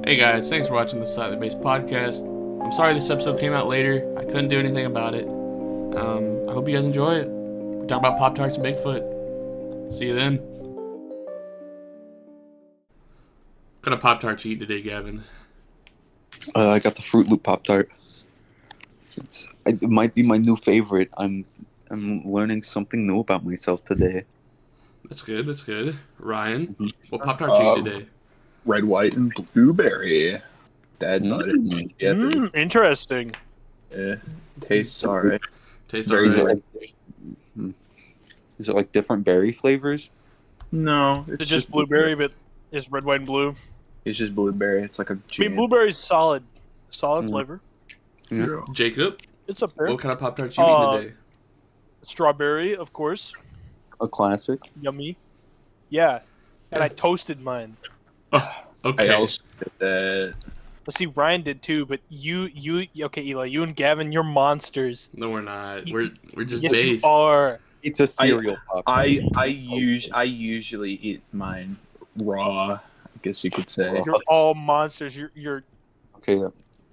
Hey guys, thanks for watching the Slightly Based podcast. I'm sorry this episode came out later. I couldn't do anything about it. I hope you guys enjoy it. We talk about Poptarts and Bigfoot. See you then. What kind of Pop-Tarts you eat today, Gavin? I got the Fruit Loop Pop-Tart. It might be my new favorite. I'm learning something new about myself today. That's good, that's good. Ryan, Mhm. what Pop-Tarts you eat today? Red, white, and blueberry. Dad thought it. Yep. Interesting. Yeah. Tastes alright. Tastes Very alright. Is it like different berry flavors? No, It's just blueberry, but it's red, white, and blue. It's just blueberry. It's like a I jam. mean, blueberry's solid Mm. flavor. Yeah. Jacob, It's up there. what kind of Pop-Tarts you eating today? Strawberry, of course. A classic. Yummy. Yeah. And I toasted mine. Okay. I also did that. Let's see, Ryan did too, but okay, Eli, you and Gavin, you're monsters. No, we're not. We're just Yes, based. you are. It's a cereal pop. I usually eat mine raw. I guess you could say. You're all monsters. You're Okay,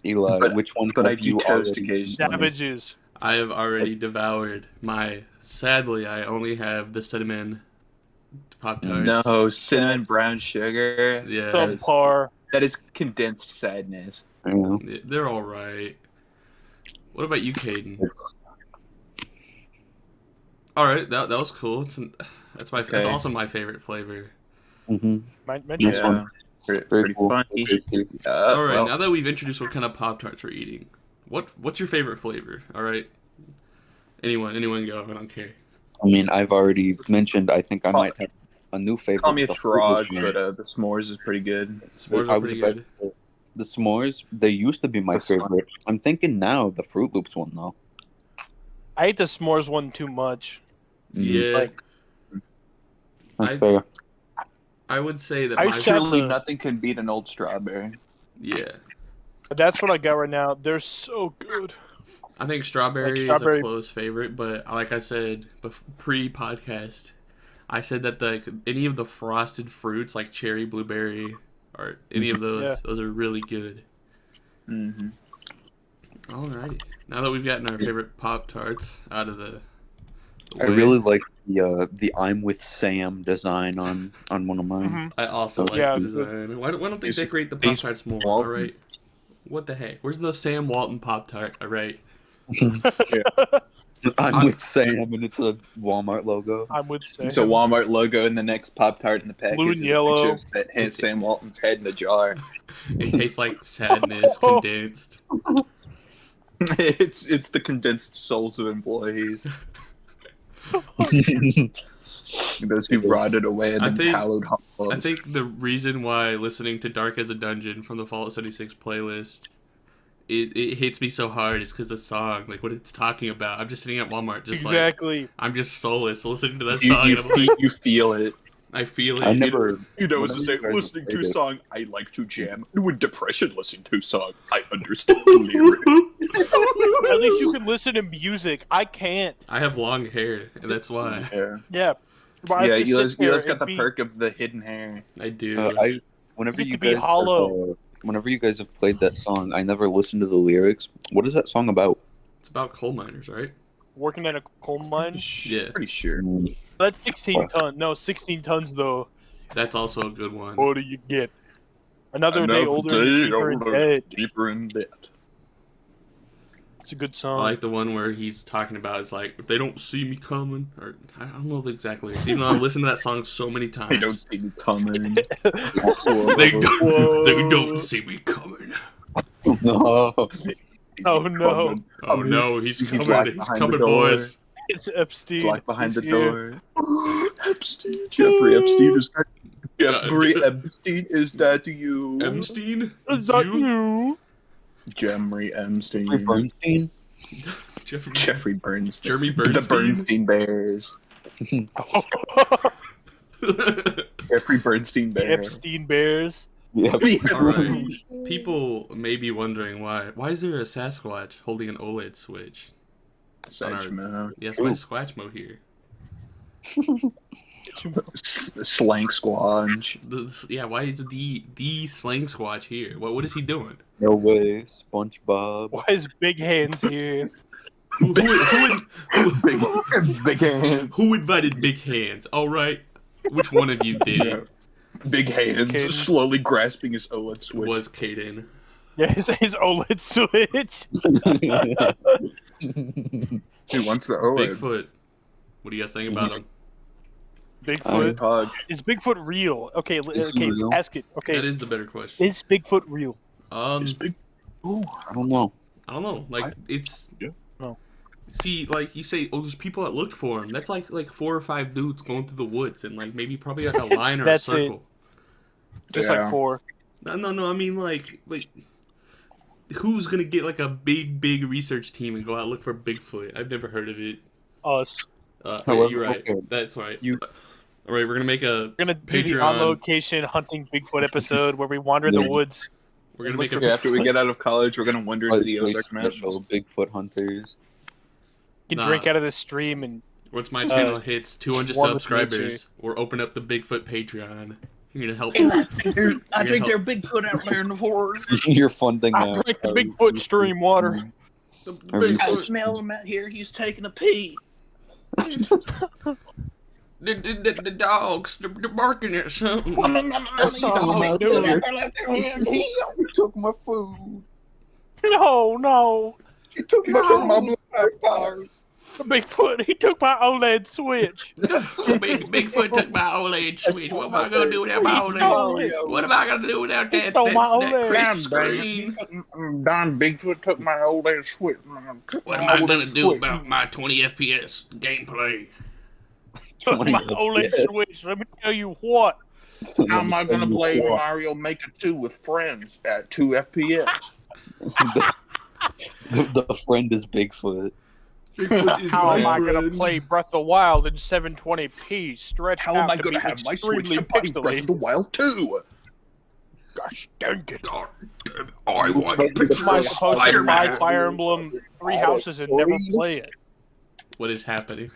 Eli, But- which one but I have do you toast already- occasionally. savages. I have already devoured my. Sadly, I only have the cinnamon Pop-Tarts. No, cinnamon brown sugar. Yeah, Subpar. That is condensed sadness. Yeah. they're all right. What about you, Caden? All right, that was cool. That's Okay. That's also my favorite flavor. Mhm. Mine This Yeah. one. Pretty cool. funny. All right, Well, now that we've introduced what kind of Pop-Tarts we're eating, what's your favorite flavor? All right, anyone go. I don't care. I mean, I've already mentioned. I think I might have a new favorite. call me a the Fruit trod, Loop but the s'mores is pretty good. S'mores I are was pretty about good. to say, the s'mores, they used to be my That's fine. favorite. I'm thinking now the Fruit Loops one though. I ate the s'mores one too much. Yeah, Like, That's I- fair. I would say that I my should- Surely nothing can beat an old strawberry. yeah. That's what I got right now. They're so good. I think strawberry, is strawberry- a close favorite, but like I said pre-podcast, I said that any of the frosted fruits like cherry, blueberry, or any of those, Yeah. those are really good. Mm-hmm. Alrighty, now that we've gotten our favorite Pop-Tarts out of the I way, really like the I'm with Sam design on one of mine. Mhm. I also like Yeah, the it's a- design. Why don't they These- decorate the these Pop-Tarts more? Walton- Alright, what the heck? Where's the Sam Walton Pop-Tart? Alright, I'm with Sam, and it's a Walmart logo. I'm with Sam. It's a Walmart logo, and the next Pop Tart in the package Blue and is yellow. a picture of Sam Walton's head in a jar. it tastes like sadness condensed. it's the condensed souls of employees, those who rotted away in I the think- hallowed halls. I think the reason why listening to Dark as a Dungeon from the Fallout 76 playlist it hits me so hard is because the song, like what it's talking about. I'm just sitting at Walmart, just like Exactly. I'm just soulless listening to that song. you, and I'm like, you feel it. I feel it. I never. You know, Whenever it's the you same. guys Listening to played a it- song, I like to jam. With depression, listening to a song, I understand the lyrics. At least you can listen to music. I can't. I have long hair, and that's why Yeah, Yeah. But I yeah. have to Eli's sit there got and the be- perk of the hidden hair. I do. Whenever You get you to be guys hollow. whenever you guys have played that song, I never listened to the lyrics. What is that song about? It's about coal miners, right? working at a coal mine. Yeah. Pretty sure. That's 16 tons. No, 16 tons though. That's also a good one. What do you get? Another day older and deeper in debt. Deeper in debt. It's a good I song. like the one where he's talking about it's like if they don't see me coming, or I don't know exactly. Even though I've listened to that song so many times, They don't see me coming. they Whoa. don't see me coming. No. Oh no, Oh no, he's He's coming! locked He's behind coming, the door. boys! it's Epstein. Locked behind He's the here. door. Epstein. Jeffrey Epstein is that. Jeffrey Uh, Epstein is that you? Epstein? Is that You? you? Jeffrey Epstein. Jeffrey Bernstein. Jeffrey? Jeffrey Bernstein. Jeremy The Bernstein? Bernstein Bears. Jeffrey Bernstein The Bear. Epstein Bears. Yeah. Alright. People may be wondering why. Why is there a Sasquatch holding an OLED Switch? Satchmo. Yes, why is Squatchmo here? Slang Squatch. Yeah, why is the slang squatch here? What is he doing? No way, SpongeBob. Why is Big Hands here? Who Big hands. who invited Big Hands? All right, which one of you did? Yeah. Big hands, Caden. slowly grasping his OLED Switch. Was Caden? Yeah, his OLED Switch. Who wants the OLED? Bigfoot. What do you guys think about him? Bigfoot. Hug. Is Bigfoot real? Okay, Is he real? ask it. Okay, That is the better question. is Bigfoot real? Is big. Ooh. I don't know. I don't know. Like it's. Yeah. No. See, like you say, there's people that looked for him. That's like 4 or 5 dudes going through the woods and like maybe probably like a line or a That's it. circle. Just Yeah. like 4. No. I mean like who's gonna get like a big research team and go out and look for Bigfoot? I've never heard of it. Us. Yeah, However, you're right. okay. That's right. You- All right, we're gonna make a. We're gonna do the Patreon. on location hunting Bigfoot episode where we wander the Yeah. woods. We're gonna Look make for a. Yeah, after we get out of college, we're gonna wander into the Ozark Special Mountains. Bigfoot hunters. You can Nah. drink out of the stream and Once my channel hits 200 one with subscribers, we'll open up the Bigfoot Patreon. You're gonna help. I think they're Bigfoot out there in the forest. You're funding I out. drink the Bigfoot stream water. The Are we- I Bigfoot. smell him out here. He's taking a pee. The dogs, they're barking at something. I saw him out there. He took my food. No. He took my No. food. The Bigfoot, he took my OLED Switch. Bigfoot took my OLED Switch. What am I gonna do without my He stole OLED? it. What am I gonna do without He that? stole my that OLED. crisp screen? Don Bigfoot took my old ass Switch. What am I gonna do about my 20 FPS gameplay? Took my OLED Switch. Let me tell you what. How am I gonna play Mario Maker 2 with friends at 2 FPS? The friend is Bigfoot. Bigfoot is How am I my gonna friend. play Breath of the Wild in 720p stretched How out am I to gonna be have my Switch extremely to play Breath of the pixelated? Wild 2? Gosh dang it. God damn it. I want Am I pictures of supposed to buy Spider-Man. Fire Emblem 3 Houses and never play it? What is happening?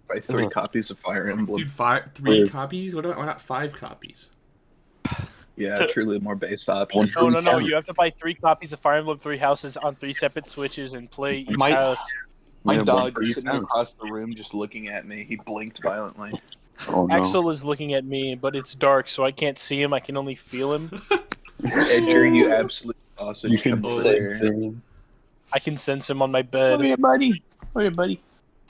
Buy 3 copies of Fire Emblem. Dude, 3 copies? Why not 5 copies? Yeah, truly more based option. No. You have to buy 3 copies of Fire Emblem 3 Houses on 3 separate Switches and play each My- house. My Yeah, dog one for is each sitting house. across the room just looking at me. He blinked violently. Oh no. Axel is looking at me, but it's dark, so I can't see him. I can only feel him. Edgar, you absolute sausage. You can Come over here. sense him. I can sense him on my bed. buddy. Come here, buddy.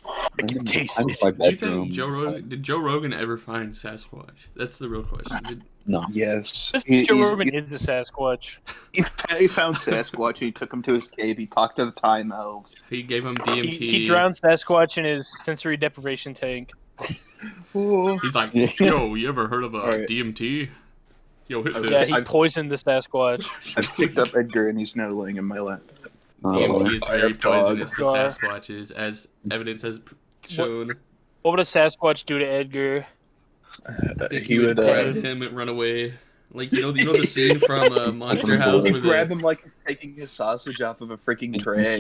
I can taste I'm it. in my Do you bedroom. think did Joe Rogan ever find Sasquatch? That's the real question. No. Yes. Joe Rogan is a Sasquatch. He found Sasquatch. He took him to his cave. He talked to the time elves. He gave him DMT. He drowned Sasquatch in his sensory deprivation tank. He's like, Yeah. yo, you ever heard of a Alright. DMT? Yo, hit this. Yeah, he poisoned the Sasquatch. I picked up Edgar and he's now laying in my lap. DMT is very Fire dog. poisonous to Sasquatches, as evidence has shown. What would a Sasquatch do to Edgar? I think He he would would grab him and run away. Like you know the scene from Monster House he'd where grab the, him like he's taking his sausage off of a freaking tray.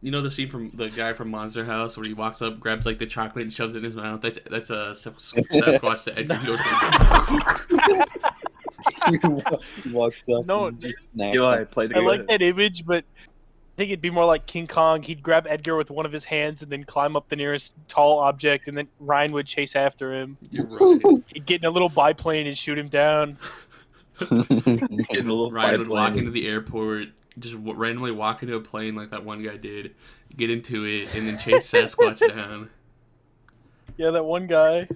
you know the scene from the guy from Monster House where he walks up, grabs like the chocolate and shoves it in his mouth. That's a Sasquatch to Edgar. He goes. He walks up. No, and just snaps Eli, it. play the I game. like that image, but I think it'd be more like King Kong. He'd grab Edgar with one of his hands and then climb up the nearest tall object, and then Ryan would chase after him. You're right. He'd get in a little biplane and shoot him down. Getting a little Ryan would walk biplane. into the airport, just randomly walk into a plane like that one guy did, get into it, and then chase Sasquatch down. Yeah, that one guy.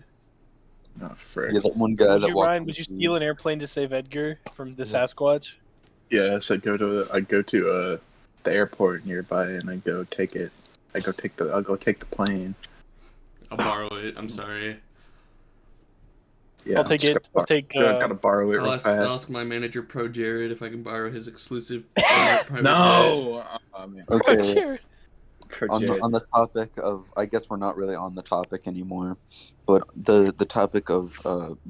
Oh, frick. Yeah, that one guy Would that you, walked Ryan, would you steal an airplane to save Edgar from the Sasquatch? Yes, I go to the airport nearby and I go take it. I'll go take the plane. I'll borrow it. I'm sorry. Yeah, I'll take just it. I'll take. gotta borrow it I'll real ask fast. my manager, Pro Jared, if I can borrow his exclusive private jet. No. Man. Okay. Jared. On the topic of, I guess we're not really on the topic anymore, but the topic of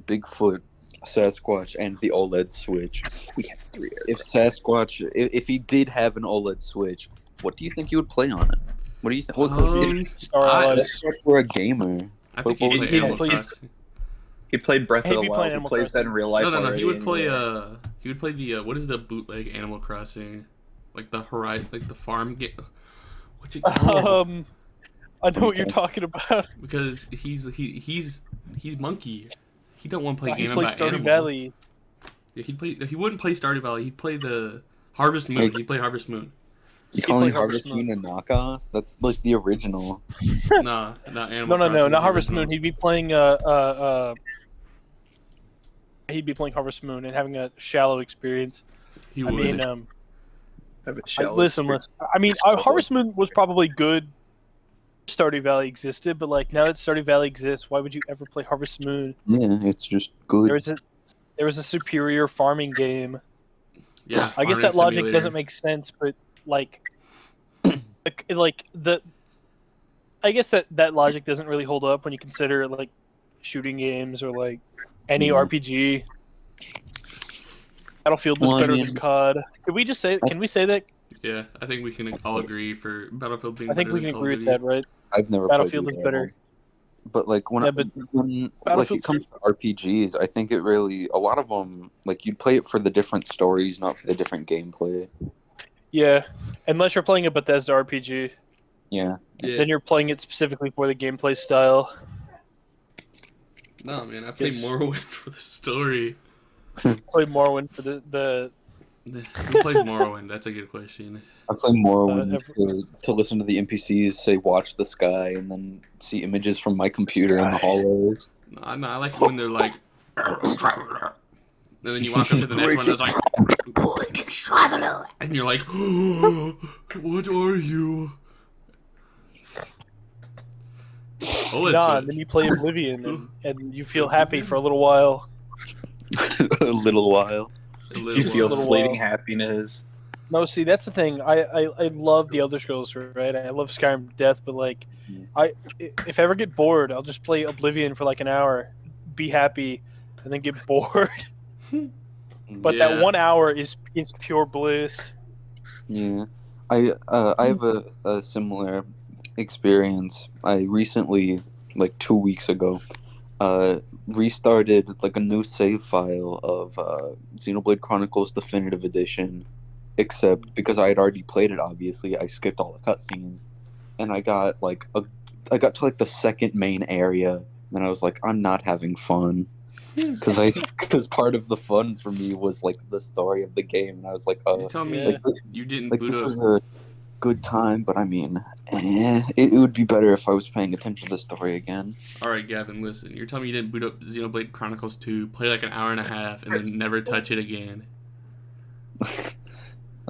Bigfoot, Sasquatch, and the OLED Switch. We have 3 If Sasquatch, if he did have an OLED Switch, what do you think you would play on it? What do you think? Um, Star I- Allies. That's for a gamer. I think he'd What play would you Animal play? Crossing. He played Breath He'd of the be Wild. playing He Animal plays that in Crossing. real life. No, already he would play anyway. he would play the what is the bootleg Animal Crossing, like the Horizon, like the farm game. What's it called? I know what you're talking about. Because he's monkey. He don't want to play a He game plays about Stardew animal. Valley. Yeah, he wouldn't play Stardew Valley. He'd play the Harvest Moon. Like- He'd play Harvest Moon. You calling played Harvest Harvest Moon a knockoff? That's like the original. Nah, not Animal No, Crossing. not Harvest Moon. He'd be playing he'd be playing Harvest Moon and having a shallow experience. He I would. mean, Have a shallow listen. experience. I mean, Harvest Moon was probably good. Stardew Valley existed, but like now that Stardew Valley exists, why would you ever play Harvest Moon? Yeah, it's just good. There was a superior farming game. Yeah, I guess farming that logic simulator. doesn't make sense, but like, I guess that logic doesn't really hold up when you consider like shooting games or like any RPG. Battlefield was Well, I better mean- than COD. Can we just say? Can we say that? Yeah, I think we can all agree for Battlefield being I think better we than can Call of agree with Duty. that, right? I've never Battlefield played is either better. of them. But like when Yeah, but like Battlefield it comes to RPGs, I think it really a lot of them like you'd play it for the different stories, not for the different gameplay. Yeah, unless you're playing a Bethesda RPG, Yeah. Yeah. then you're playing it specifically for the gameplay style. No, man, I played Yes. Morrowind for the story. Play Morrowind for the Who plays Morrowind? That's a good question. I play Morrowind every- to listen to the NPCs say "watch the sky" and then see images from my computer in the hollows. No, I like it when they're like, and then you walk up to the next one and it's like, and you're like, what are you? OLED nah, Switch. and then you play Oblivion and you feel happy for a little while. A little while. A You little feel little fleeting while. happiness. No, see, that's the thing. I love the Elder Scrolls, right? I love Skyrim to death, but like, if I ever get bored, I'll just play Oblivion for like an hour, be happy, and then get bored. But Yeah. that 1 hour is pure bliss. Yeah, I have a similar experience. I recently, like 2 weeks ago, restarted like a new save file of Xenoblade Chronicles Definitive Edition, except because I had already played it. Obviously, I skipped all the cutscenes, and I got to like the second main area, and I was like, I'm not having fun. Because part of the fun for me was like the story of the game, and I was like, You tell me like, you didn't like boot this up. was a good time, but I mean, it would be better if I was paying attention to the story again. All right, Gavin, listen. You're telling me you didn't boot up Xenoblade Chronicles 2, play like an hour and a half, and then never touch it again. You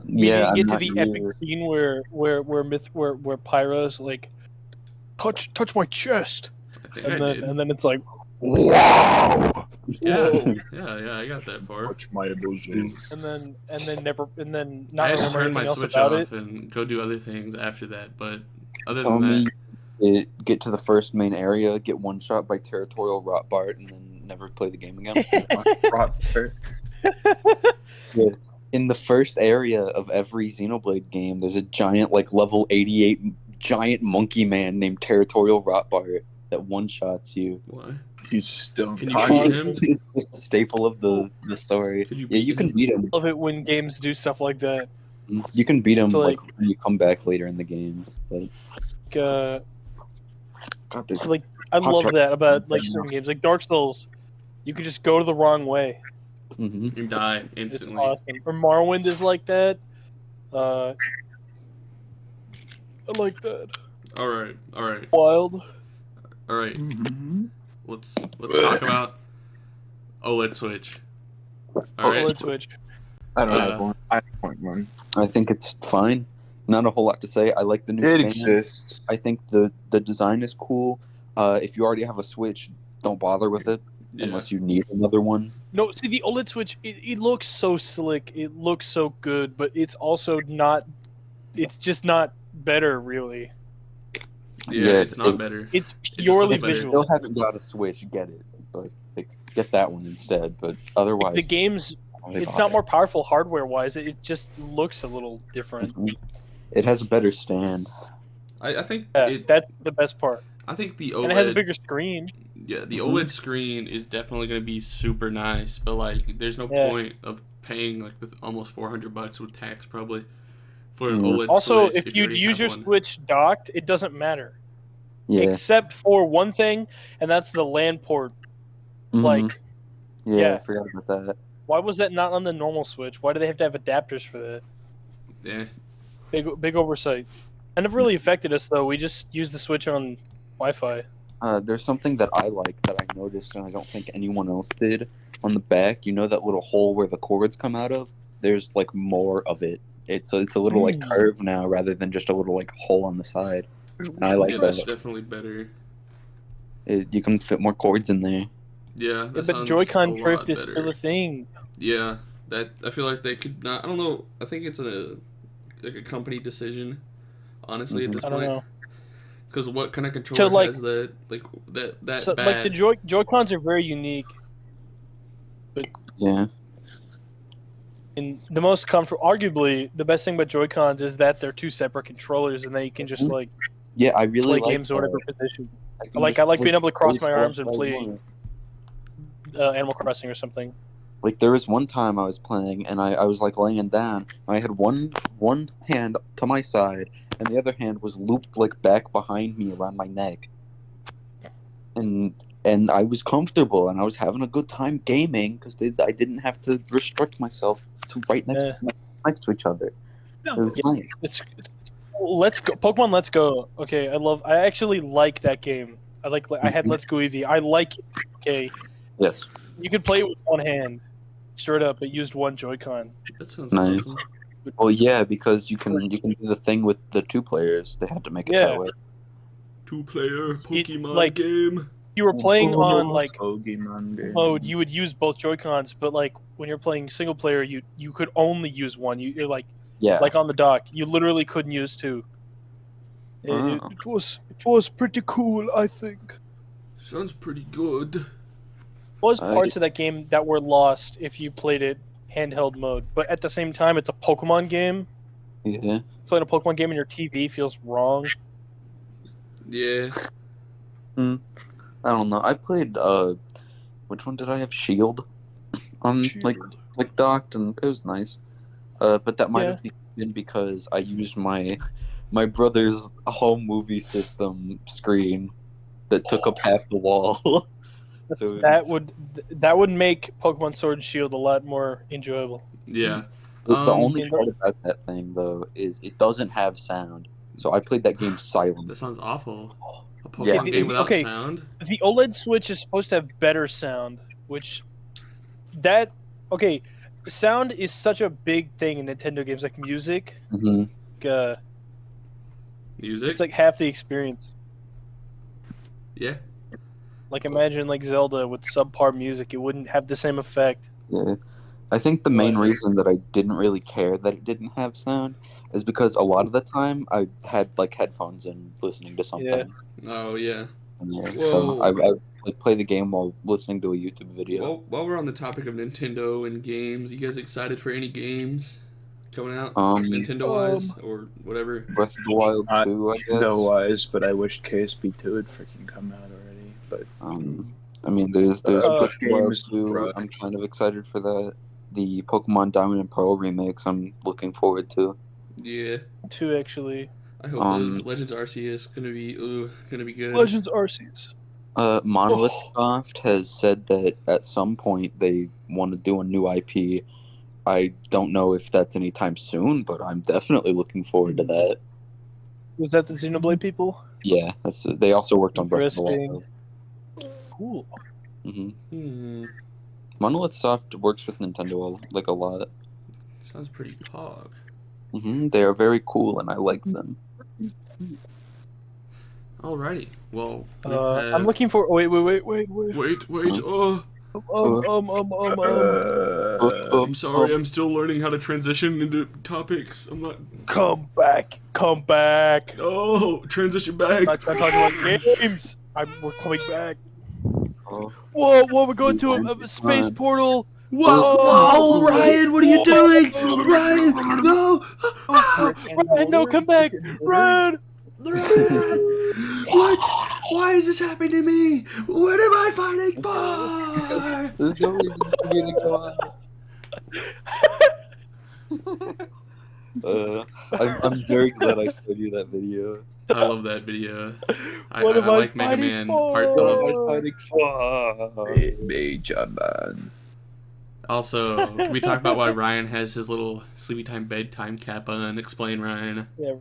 Yeah, didn't get I'm to not the you. epic scene where Pyro's like, touch my chest, I think and I then did. it's like, wow. Yeah, I got that far. Watch my bosom. and then I not had to remember turn my anything else Switch about off it. and go do other things after that. But other Tell than me, that, get to the first main area, get one shot by territorial Rotbart, and then never play the game again. In the first area of every Xenoblade game, there's a giant, like level 88 giant monkey man named Territorial Rotbart that one shots you. what? You just don't. Can you talk. beat him? It's just a staple of the story. Could you Yeah, beat you can him? beat him. Love it when games do stuff like that. You can beat him So, like when you come back later in the game. But Uh, God, there's like I love Pop-Tart- that about like certain games, like Dark Souls. You could just go to the wrong way. Mhm. You die It's instantly. awesome. Or Morrowind is like that. I like that. All right. Wild. Mhm. Let's talk about OLED Switch. All right. OLED Switch. I don't Uh, have one. I want one. I think it's fine. Not a whole lot to say. I like the new It stand. exists. I think the design is cool. If you already have a Switch, don't bother with it Yeah. unless you need another one. No, see the OLED Switch. It looks so slick. It looks so good, but it's also not. It's just not better, really. Yeah, it's not it- better. It's just purely looks better. If you visual. still haven't got a Switch, get it. But like, get that one instead. But Like, otherwise, the game's. don't really It's bother. not more powerful hardware wise. It just looks a little different. Mhm. It has a better stand. I think Yeah, it. that's the best part. I think the OLED. And it has a bigger screen. Yeah, the OLED screen is definitely gonna be super nice, but like, there's no point of paying like with almost $400 with tax probably for an OLED Also, Switch if you you'd already use have your one. Switch docked, it doesn't matter. Yeah. Except for one thing, and that's the LAN port. Mhm. Like, Yeah, yeah. I forgot about that. why was that not on the normal Switch? Why do they have to have adapters for that? Yeah. Big oversight. It never really affected us though. We just used the Switch on Wi-Fi. There's something that I like that I noticed, and I don't think anyone else did. On the back, you know that little hole where the cords come out of? There's like more of it. It's a little like curve now rather than just a little like hole on the side. And I like Yeah, that. that's definitely better. You can fit more cords in there. Yeah, that But sounds Joy-Con a lot drift is better. still a thing. Yeah, that I feel like they could not. I don't know. I think it's a company decision. Honestly, at this I don't point, know. because what kind of controller like- has that? Like that So, bad? like the Joy-Cons are very unique. Yeah. And the most comfortable, arguably, the best thing about Joy-Cons is that they're two separate controllers, and then you can just like Yeah, I really play like games in whatever position. can Like just I like being able to cross both my arms ones and I play want. Animal Crossing or something. Like there was one time I was playing and I was like laying down. And I had one hand to my side and the other hand was looped like back behind me around my neck. And I was comfortable and I was having a good time gaming because I didn't have to restrict myself to right next to each other. It was nice. It's Let's Go Pokemon Let's Go. Okay, I actually like that game. I had Let's Go Eevee. I like it. Okay, Yes. you could play it with one hand, straight up. It used one Joy-Con. That sounds Nice. awesome. Well, yeah, because you can do the thing with the 2 players. They had to make it that way. 2-player Pokemon like- game. You were playing on like Pokemon game. mode, you would use both Joy-Cons, but like when you're playing single player, you could only use one. You're like Yeah. like on the dock, you literally couldn't use two. It was pretty cool, I think. Sounds pretty good. Was parts of that game that were lost if you played it handheld mode, but at the same time, it's a Pokemon game. Yeah. Playing a Pokemon game on your TV feels wrong. Yeah. I don't know. I played which one did I have? Shield on like docked, and it was nice. But that might have been because I used my brother's home movie system screen that took up half the wall. So that would make Pokemon Sword and Shield a lot more enjoyable. Yeah. The only part about that thing though is it doesn't have sound. So I played that game silent. That sounds awful. A Pokemon Yeah. game without Okay. sound. The OLED Switch is supposed to have better sound, which sound is such a big thing in Nintendo games, like music. Mm-hmm. Music. It's like half the experience. Yeah. Like imagine like Zelda with subpar music, it wouldn't have the same effect. Yeah. I think the main reason that I didn't really care that it didn't have sound is because a lot of the time I had like headphones in listening to something. Oh yeah. So I like play the game while listening to a YouTube video. Well, while we're on the topic of Nintendo and games, you guys excited for any games coming out? Nintendo wise or whatever. Breath of the Wild 2, I guess. Nintendo-wise, but I wish KSP2 would freaking come out already. But I mean, there's Breath of the Wild games, 2. bro. I'm kind of excited for that. The Pokemon Diamond and Pearl remakes, I'm looking forward to. Yeah. Two actually. I hope those Legends Arceus gonna be good. Legends Arceus. Monolith Soft has said that at some point they want to do a new IP. I don't know if that's anytime soon, but I'm definitely looking forward to that. Was that the Xenoblade people? Yeah, they also worked on Breath of the Wild. Cool. Mm-hmm. Monolith Soft works with Nintendo like a lot. Sounds pretty pog. They are very cool, and I like them. Alrighty. Well, I'm looking for. Wait. I'm sorry. I'm still learning how to transition into topics. I'm not. Come back. Oh, transition back. I'm not talking about games. We're coming back. Oh. Whoa! We're going to a space portal. Whoa, Ryan, what are you doing? Ryan, no! Ryan, no, come back! Ryan! What? Why is this happening to me? What am I fighting for? There's no reason for me to go out. I'm very glad I showed you that video. I love that video. I What am I like Mega fighting Man for? Part What am 2. I fighting for? Major man. Also, can we talk about why Ryan has his little sleepy time bedtime cap on? Explain, Ryan. Yeah.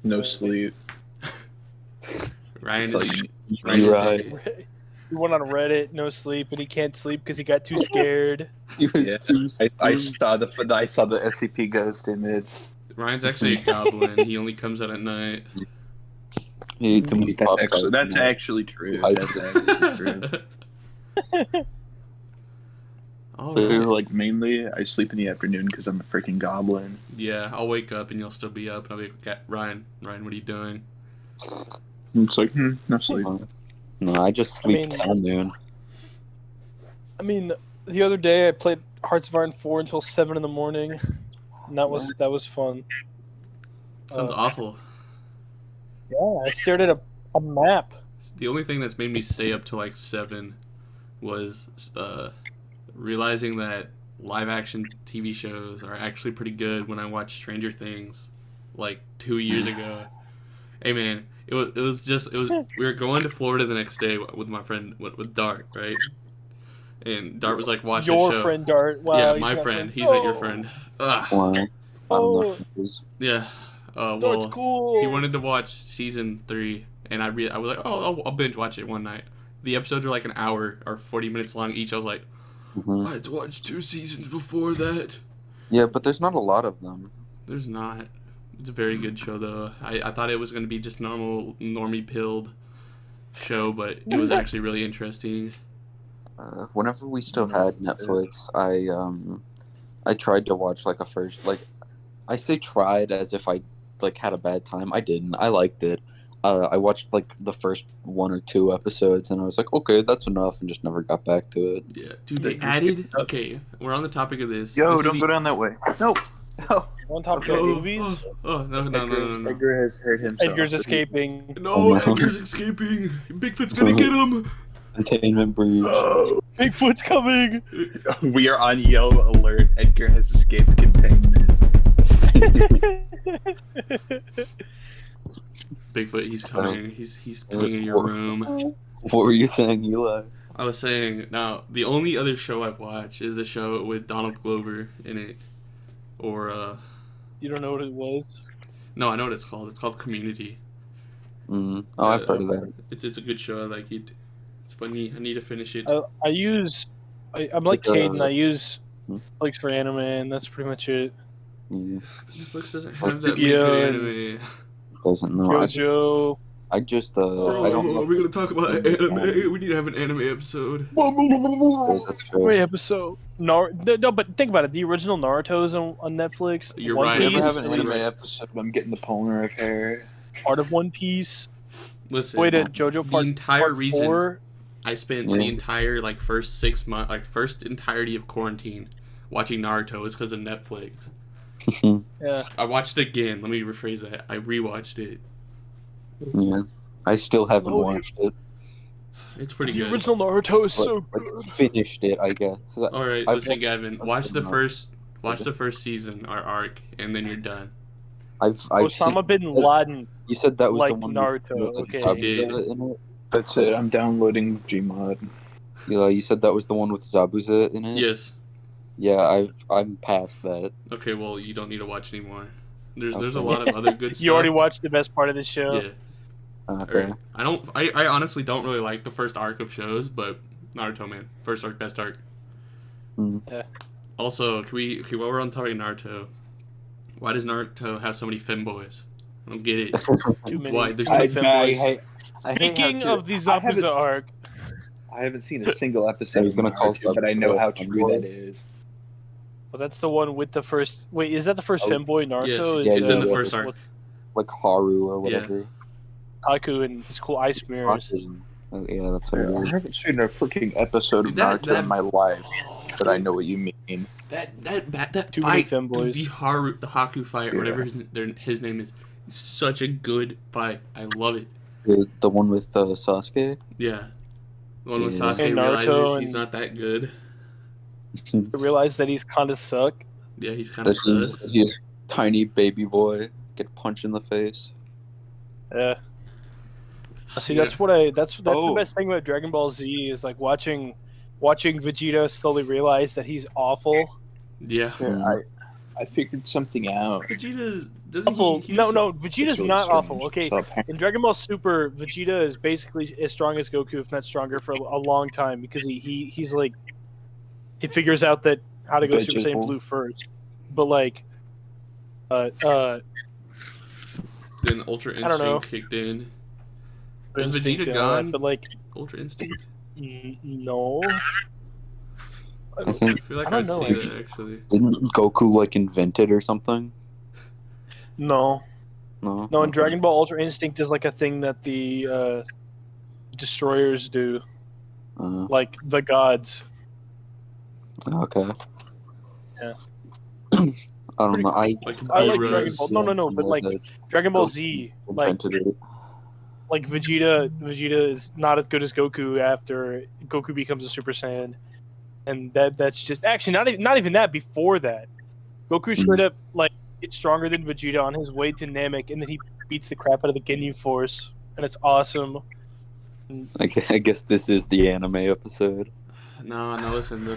No sleep. Ryan That's all is. you need. Ryan You're is right. He went on Reddit, no sleep, and he can't sleep because he got too scared. He was Yeah, too I spooked. saw the SCP ghost image. Ryan's actually a goblin. He only comes out at night. He ate too many Poptarts. That's actually true. I- That's actually true. All But right. like mainly, I sleep in the afternoon because I'm a freaking goblin. Yeah, I'll wake up and you'll still be up, and I'll be like, Ryan, what are you doing? It's like no sleep. No, I just sleep mean- till noon. I mean, the other day I played Hearts of Iron 4 until 7 in the morning, and that was fun. Sounds awful. Yeah, I stared at a map. The only thing that's made me stay up till like 7 was realizing that live action TV shows are actually pretty good when I watched Stranger Things like 2 years ago. Hey man, it was we were going to Florida the next day with my friend with Dart, right? And Dart was like, watch Your this show. friend Dart. Wow, Yeah, he's my not friend. He's not your Oh, friend. Ugh. Wow. I don't know. Oh. Who it is. Yeah. Dart's Well, cool. he wanted to watch season 3, and I was like, oh, I'll binge watch it one night. The episodes are like an hour or 40 minutes long each. I was like, Mhm. I had to watch 2 seasons before that. Yeah, but there's not a lot of them. There's not. It's a very good show, though. I thought it was going to be just normie pilled show, but it was actually really interesting. Whenever we still had Netflix, I tried to watch like a first, like, I say tried as if I like had a bad time. I didn't. I liked it. I watched like the first 1 or 2 episodes, and I was like, okay, that's enough, and just never got back to it. Yeah, dude, they Yeah, added. Okay, we're on the topic of this. Yo, This is don't the- go down that way. No. On top of Okay. movies, Oh, no. Edgar has hurt himself. Edgar's escaping. No, Oh, no. Edgar's escaping. Bigfoot's gonna get him. Containment breach. Oh, Bigfoot's coming. we are on yellow alert. Edgar has escaped containment. Bigfoot, he's coming. He's coming in your room. What were you saying, Eli? I was saying, now, the only other show I've watched is the show with Donald Glover in it. Or, You don't know what it was? no, I know what it's called. It's called Community. Oh, I've heard of that. It's a good show. I like it. It's funny. I need to finish it. I'm like Like, Caden. I use hmm? Netflix for anime, and that's pretty much it. Yeah, Netflix doesn't have that many Yu-Gi-Oh! good and anime. doesn't know. JoJo. I just Bro, I don't know. are we gonna talk about It's anime? We need to have an anime episode. That's true. Great episode. No, but think about it. The original Naruto's on Netflix. You're One right. Piece Never have an Please. anime episode. I'm getting the polar of hair. part of One Piece. Listen, Wait, JoJo the part, entire part reason 4. I spent Yeah. the entire like first 6 months, like first entirety of quarantine, watching Naruto is because of Netflix. Yeah. I watched it again. Let me rephrase that. I rewatched it. Yeah, I still haven't Loading. watched it. It's pretty The good. original Naruto is But, so like, good. finished it, I guess. 'Cause All right, I've listen, watched- Gavin. Watch the No. first season or arc, and then you're done. I've Osama seen, bin Laden. you said that was the liked one Naruto, with okay. Zabuza in it. That's it. I'm downloading Gmod. Yeah, you said that was the one with Zabuza in it. Yes. Yeah, I'm past that. Okay. Well, you don't need to watch anymore. There's a Okay. lot of other good stuff. You already watched the best part of the show. Yeah. Okay. Alright. I honestly don't really like the first arc of shows, but Naruto, man, first arc, best arc. Mm. Yeah. Also, while we're on topic of Naruto, why does Naruto have so many femboys? I don't get it. Too many. Why? There's too many no femboys. I Speaking of the I haven't- Zabuza arc, I haven't seen a single episode You're of gonna call Naruto, but I know how Zabuza true femboy? that is. well, that's the one with the first. Wait, is that the first Oh, femboy Naruto? yes, Is, yeah, it's in the yeah. first arc. what's Like Haru or whatever. Haku and his cool ice mirrors. Yeah, that's what it I is. haven't seen a freaking episode of Dude, that- Naruto in my life, but I know what you mean. That Too many fight, femboys. the Haku fight, or Yeah. whatever his name is, such a good fight. I love it. The one with Sasuke. Yeah. The one when Yeah. Sasuke And Naruto realizes he's and- not that good. Realize that he's kind of suck. Yeah, he's kind of That sus. he's tiny baby boy get punched in the face. Yeah. See, Yeah. that's the Oh. best thing about Dragon Ball Z is like watching Vegeta slowly realize that he's awful. Yeah. Yeah, I figured something out. Vegeta doesn't Awful. he No, just- no, Vegeta's It's really not strange. awful. Okay, So apparently- in Dragon Ball Super, Vegeta is basically as strong as Goku, if not stronger, for a long time because he's like he figures out that how to go Super Saiyan Vegetable. Blue first, but like Then Ultra I don't know. Instinct kicked in. Is instinct Vegeta and all that, gone? but like Ultra Instinct? no. I think I feel like I don't I'd know, see that actually. didn't Goku like invent it or something? No, No. no. In Dragon Ball, Ultra Instinct is like a thing that the destroyers do, like the gods. Okay. Yeah. I don't know. Like I like Beerus. Dragon Ball. No, but like Dragon Ball Z, like invented it. Vegeta is not as good as Goku after Goku becomes a Super Saiyan, and that's just actually not even that. Before that, Goku straight up like gets stronger than Vegeta on his way to Namek, and then he beats the crap out of the Ginyu Force, and it's awesome. I guess this is the anime episode. No, listen.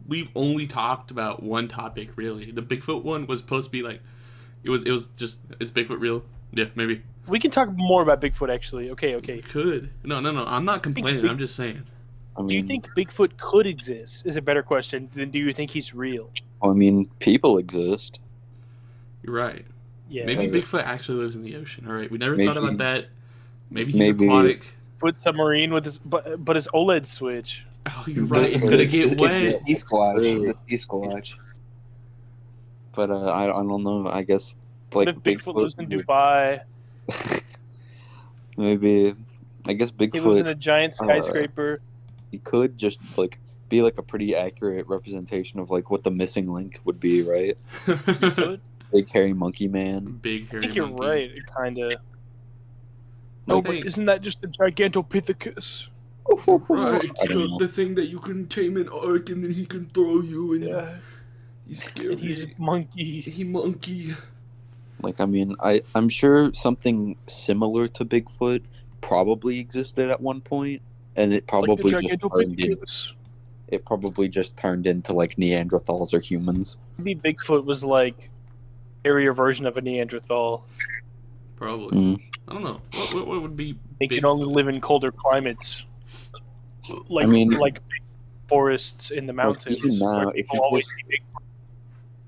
We've only talked about one topic really. The Bigfoot one was supposed to be like, it was just it's Bigfoot real? Yeah, maybe. We can talk more about Bigfoot actually. Okay. Could. No. I'm not complaining. I'm just saying. I mean, Do you think Bigfoot could exist? Is a better question than do you think he's real? I mean, people exist. You're right. Yeah. Maybe Yeah. Bigfoot actually lives in the ocean. All right, we never Maybe- thought about that. Maybe he's maybe- aquatic. Foot submarine with his but his OLED Switch. Oh, you're right. It's gonna get wet. Sea Squatch. The Sea Squatch. But I don't know. I guess What like if Bigfoot lives in would- Dubai? maybe. I guess He lives in Bigfoot. a giant skyscraper. He could just like be like a pretty accurate representation of like what the missing link would be, right? Bigfoot? Big hairy monkey man. Big hairy I think you're monkey. right, kind of. No, Like- but isn't that just a Gigantopithecus? Right, I don't know. the thing that you can tame an arc and then he can throw you and Yeah, he's scary. and he's a monkey. he monkey. Like I mean, I'm sure something similar to Bigfoot probably existed at one point, and it Like the probably just turned into like Neanderthals or humans. Maybe Bigfoot was like area version of a Neanderthal. Probably. Mm. I don't know. What would be They big? can only live in colder climates, like I mean- like forests in the mountains. even now, where if people you always just- see Bigfoot.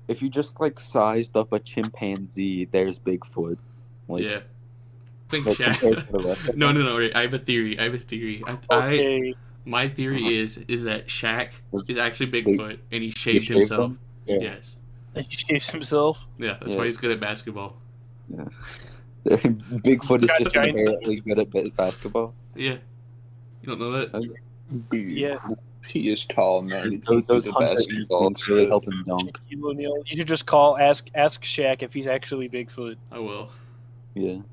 If you just like sized up a chimpanzee, there's Bigfoot. Like, Yeah. Think like, compared to the Shaq. rest of No, them. wait, I have a theory. Okay, My theory is that Shaq is actually Bigfoot and he You shaved shaved himself. them? Yeah. Yes. and he shaves himself. Yeah, that's Yeah. why he's good at basketball. Bigfoot is Got just giant- inherently good at basketball. Yeah. You don't know that? Dude, Yeah. he is tall, man. Those The hunter basketball instincts really too. help him dunk. Shaquille O'Neal. You should just ask Shaq if he's actually Bigfoot. I will. Yeah. You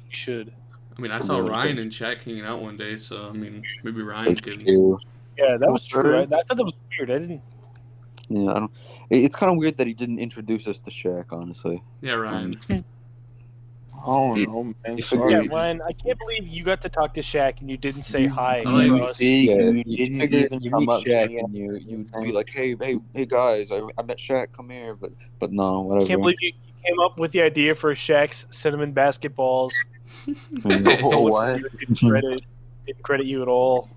should. I mean, I saw Yeah. Ryan and Shaq hanging out one day, so I mean, maybe Ryan can. Ew. Yeah, that was true. Really? I thought that was weird. I didn't. Yeah, I don't. It's kind of weird that he didn't introduce us to Shaq, honestly. Yeah, Ryan. Oh no, man. Yeah, Sorry. Yeah, Ryan, I can't believe you got to talk to Shaq and you didn't say hi I like- to us. Yeah, you you didn't figure even you come meet up to Shaq me. and you'd be like, hey guys, I met Shaq, come here, but no, I whatever. can't believe you came up with the idea for Shaq's cinnamon basketballs. Oh, what? Didn't credit you at all.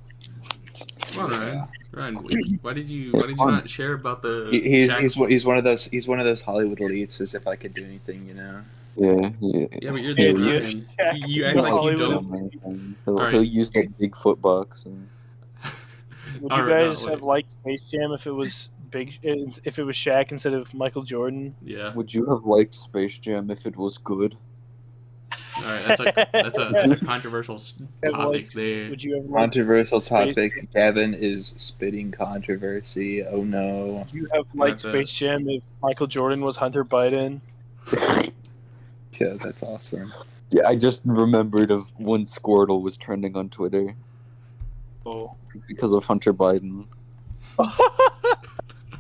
Come on, Ryan. Ryan, why did you not share about the? He's Shaq's- he's one of those Hollywood elites. As if I could do anything, you know. Yeah. Yeah, but you're Yeah, the yeah. Ryan. Shaq, You act like you Hollywood. don't. He'll Alright. use the Bigfoot bucks. And, Would All you right, no, guys wait. have liked Space Jam if it was if it was Shaq instead of Michael Jordan? Yeah. would you have liked Space Jam if it was good? All right. That's a controversial Have topic liked- there. Would you have liked, Controversial Space- topic. Gavin is spitting controversy. Oh no. would you have liked That's a- Space Jam if Michael Jordan was Hunter Biden? Yeah, that's awesome. Yeah, I just remembered of when Squirtle was trending on Twitter Oh. because of Hunter Biden.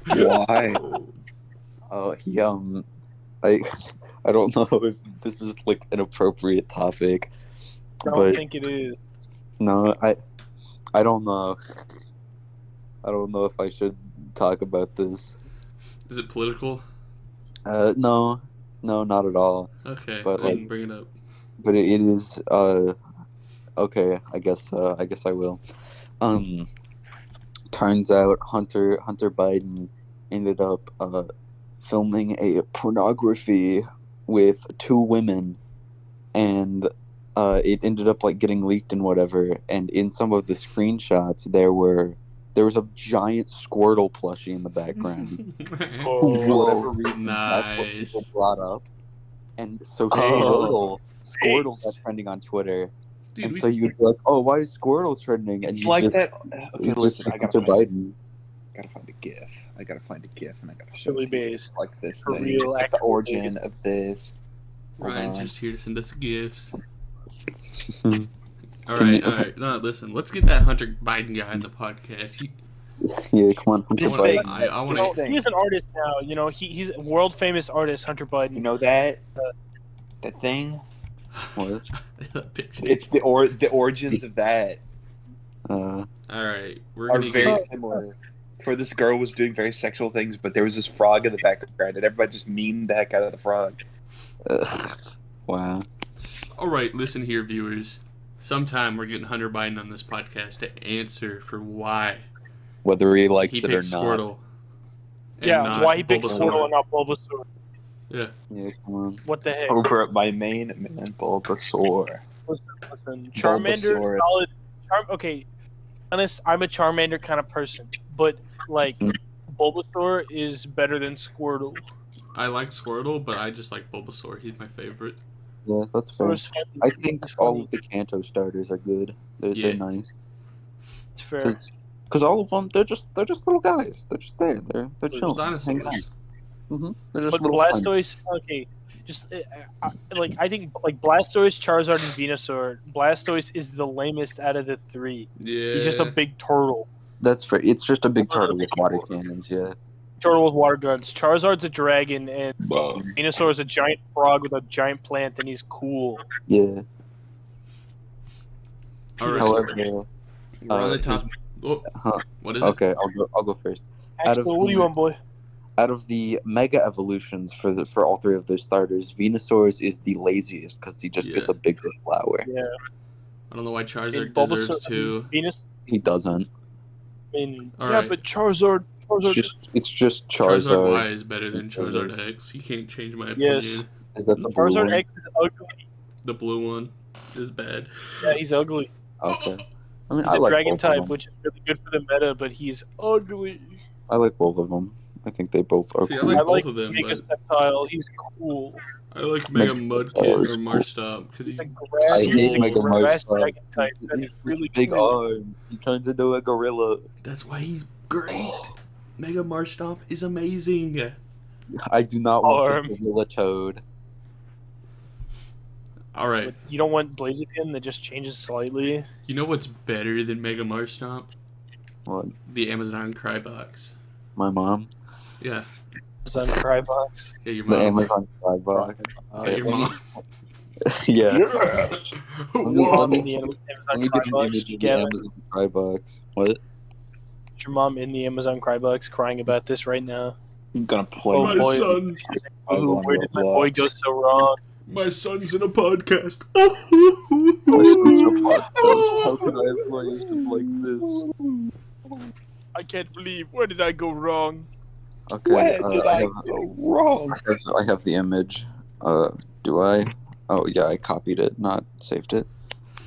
Why? He I I don't know if this is like an appropriate topic, I don't but think it is. no, I don't know. I don't know if I should talk about this. Is it political? No, not at all. Okay, But, then like- bring it up. But it is okay. I guess I will. Turns out Hunter Biden ended up filming a pornography with 2 women, and it ended up like getting leaked and whatever. And in some of the screenshots, there was a giant Squirtle plushie in the background. Oh. For whatever reason, that's what people Nice. brought up. And so Oh. Squirtle got trending on Twitter. Dude, And we, so you'd be like, oh, why is Squirtle trending? And It's you like just, that. Okay, you listen. just I gotta Hunter find, Biden. gotta find a GIF. I gotta find a GIF, and I gotta show Really it to you. based. It's like this For thing. real, Like the actual origin based. of this. Hold Ryan's on. just here to send us gifts. Hmm. All Can right, you- all right. No, listen. Let's get that Hunter Biden guy in the podcast. Yeah, come on, Hunter This I wanna- thing. Biden. I want This to. thing. He's an artist now. You know, he's a world famous artist, Hunter Biden. You know that? That thing? What? Picture. It's the origins of that Uh, All right, we're are gonna very get. similar. For this girl was doing very sexual things, but there was this frog in the background, and everybody just memed the heck out of the frog. wow. All right, listen here, viewers. Sometime we're getting Hunter Biden on this podcast to answer for why Whether he likes he it or picked not. Squirtle. and Yeah, not why he picked Bulbasaur. Squirtle and not Bulbasaur? Yeah. Yeah, come on. What the heck? Over at my main man, Bulbasaur. Listen, Charmander, Bulbasaur. solid. Okay, honest, I'm a Charmander kind of person, but like, Bulbasaur is better than Squirtle. I like Squirtle, but I just like Bulbasaur. He's my favorite. Yeah, that's fair. It's funny. I think It's all funny. of the Kanto starters are good. They're Yeah. nice. It's fair. Because all of them, they're just little guys. They're just there. They're Little chilling. hanging out. dinosaurs. They're just But little fun. Blastoise, okay, just I think like Blastoise, Charizard, and Venusaur. Blastoise is the lamest out of the 3. Yeah. He's just a big turtle. That's fair. It's just a big turtle with water cannons. Yeah. Turtle with water guns. Charizard's a dragon, and Venusaur is a giant frog with a giant plant, and he's cool. Yeah. All right. However, we're on the his- top. Oh, Huh. what is it? okay, I'll go first. Out of Actually, what do you the- want, boy? Out of the mega evolutions for all 3 of those starters, Venusaur's is the laziest because he just gets Yeah. a bigger flower. Yeah, I don't know why Charizard and Bulbasaur, deserves to. Venus. He doesn't. I mean, All yeah, right. but Charizard. It's just Charizard Charizard. Y is better than Charizard X. You can't change my opinion. Yes. Is that the blue Charizard one? X is ugly. The blue one is bad. Yeah, he's ugly. Okay. I mean, He's I a like dragon both of type, them. which is really good for the meta, but he's ugly. I like both of them. I think they both are See, I cool. like I both like of them, Mega but Sceptile. He's cool. I like Mega Mega Mudkip is or cool. Marstop because he's He's a grass, I hate he's a Mega grass Marstop. dragon type. That He's is really big cool. arms. He turns into a gorilla. that's why he's great. Mega Marstop is amazing. I do not want Arm. the gorilla toad. All right, But you don't want Blaziken that just changes slightly. you know what's better than Mega Marstop? What? The Amazon Crybox. My mom? Yeah, Sun Crybox. yeah, your The mom. Amazon Crybox. Is that your mom? Yeah. Whoa. let me The Let Amazon me get an Crybox. image of the Gavin, Amazon Crybox. What? your mom in the Amazon Crybox crying about this right now. I'm gonna play Oh, My boy. son, Oh, where did my boy go so wrong? my son's in a podcast. My son's in a podcast. How can I have raised him like this? I can't believe. Where did I go wrong? Okay, Where did I have, go wrong? I have the image. Do I? Oh yeah, I copied it, not saved it.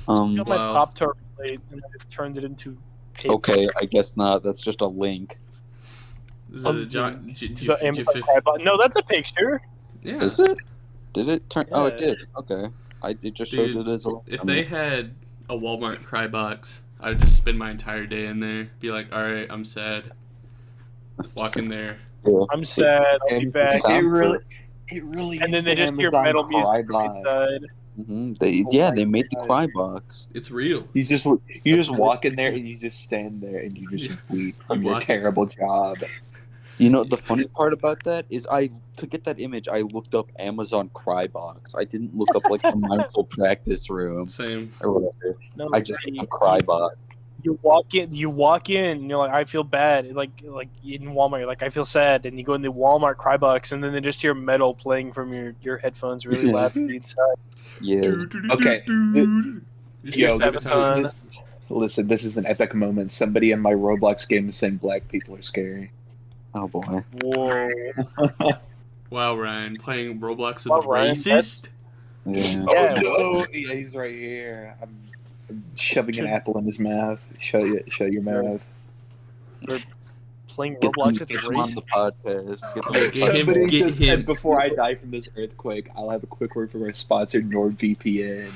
I got my Wow. Pop-Tart plate and then it turned it into paper. Okay, I guess not. That's just a link. Is it a giant? To the Amazon Crybox. No, that's a picture. Yeah. Is it? Did it turn? Oh, it Yeah. did. Okay, it just showed Dude, it as a. If they had a Walmart Crybox, I would just spend my entire day in there. Be like, all right, I'm sad. Walk in there. I'm sad. I'll be And back. sound- It really And then is they the just hear Amazon metal music from Crybox. inside. They made the cry box. It's real. You just walk in there and you just stand there and you just weep from your terrible job. You know, the funny part about that is to get that image, I looked up Amazon cry box. I didn't look up like a mindful practice room Same. or whatever. No, I just a cry box. You walk in, and you're like, I feel bad. Like in Walmart, you're like, I feel sad, and you go in the Walmart cry box, and then they just hear metal playing from your headphones, really loud from the inside. Yeah. Okay. Yo, listen, this is an epic moment. Somebody in my Roblox game is saying black people are scary. Oh boy. Whoa. Wow, Ryan, playing Roblox is Wow, Ryan, racist? Yeah. Yeah. Oh no! Yeah, he's right here. I'm shoving an apple in his mouth. Show your mouth. Playing Roblox with Get him on the podcast. Get him on the Get him, podcast. Somebody get just him. said before I die from this earthquake, I'll have a quick word from our sponsor, NordVPN.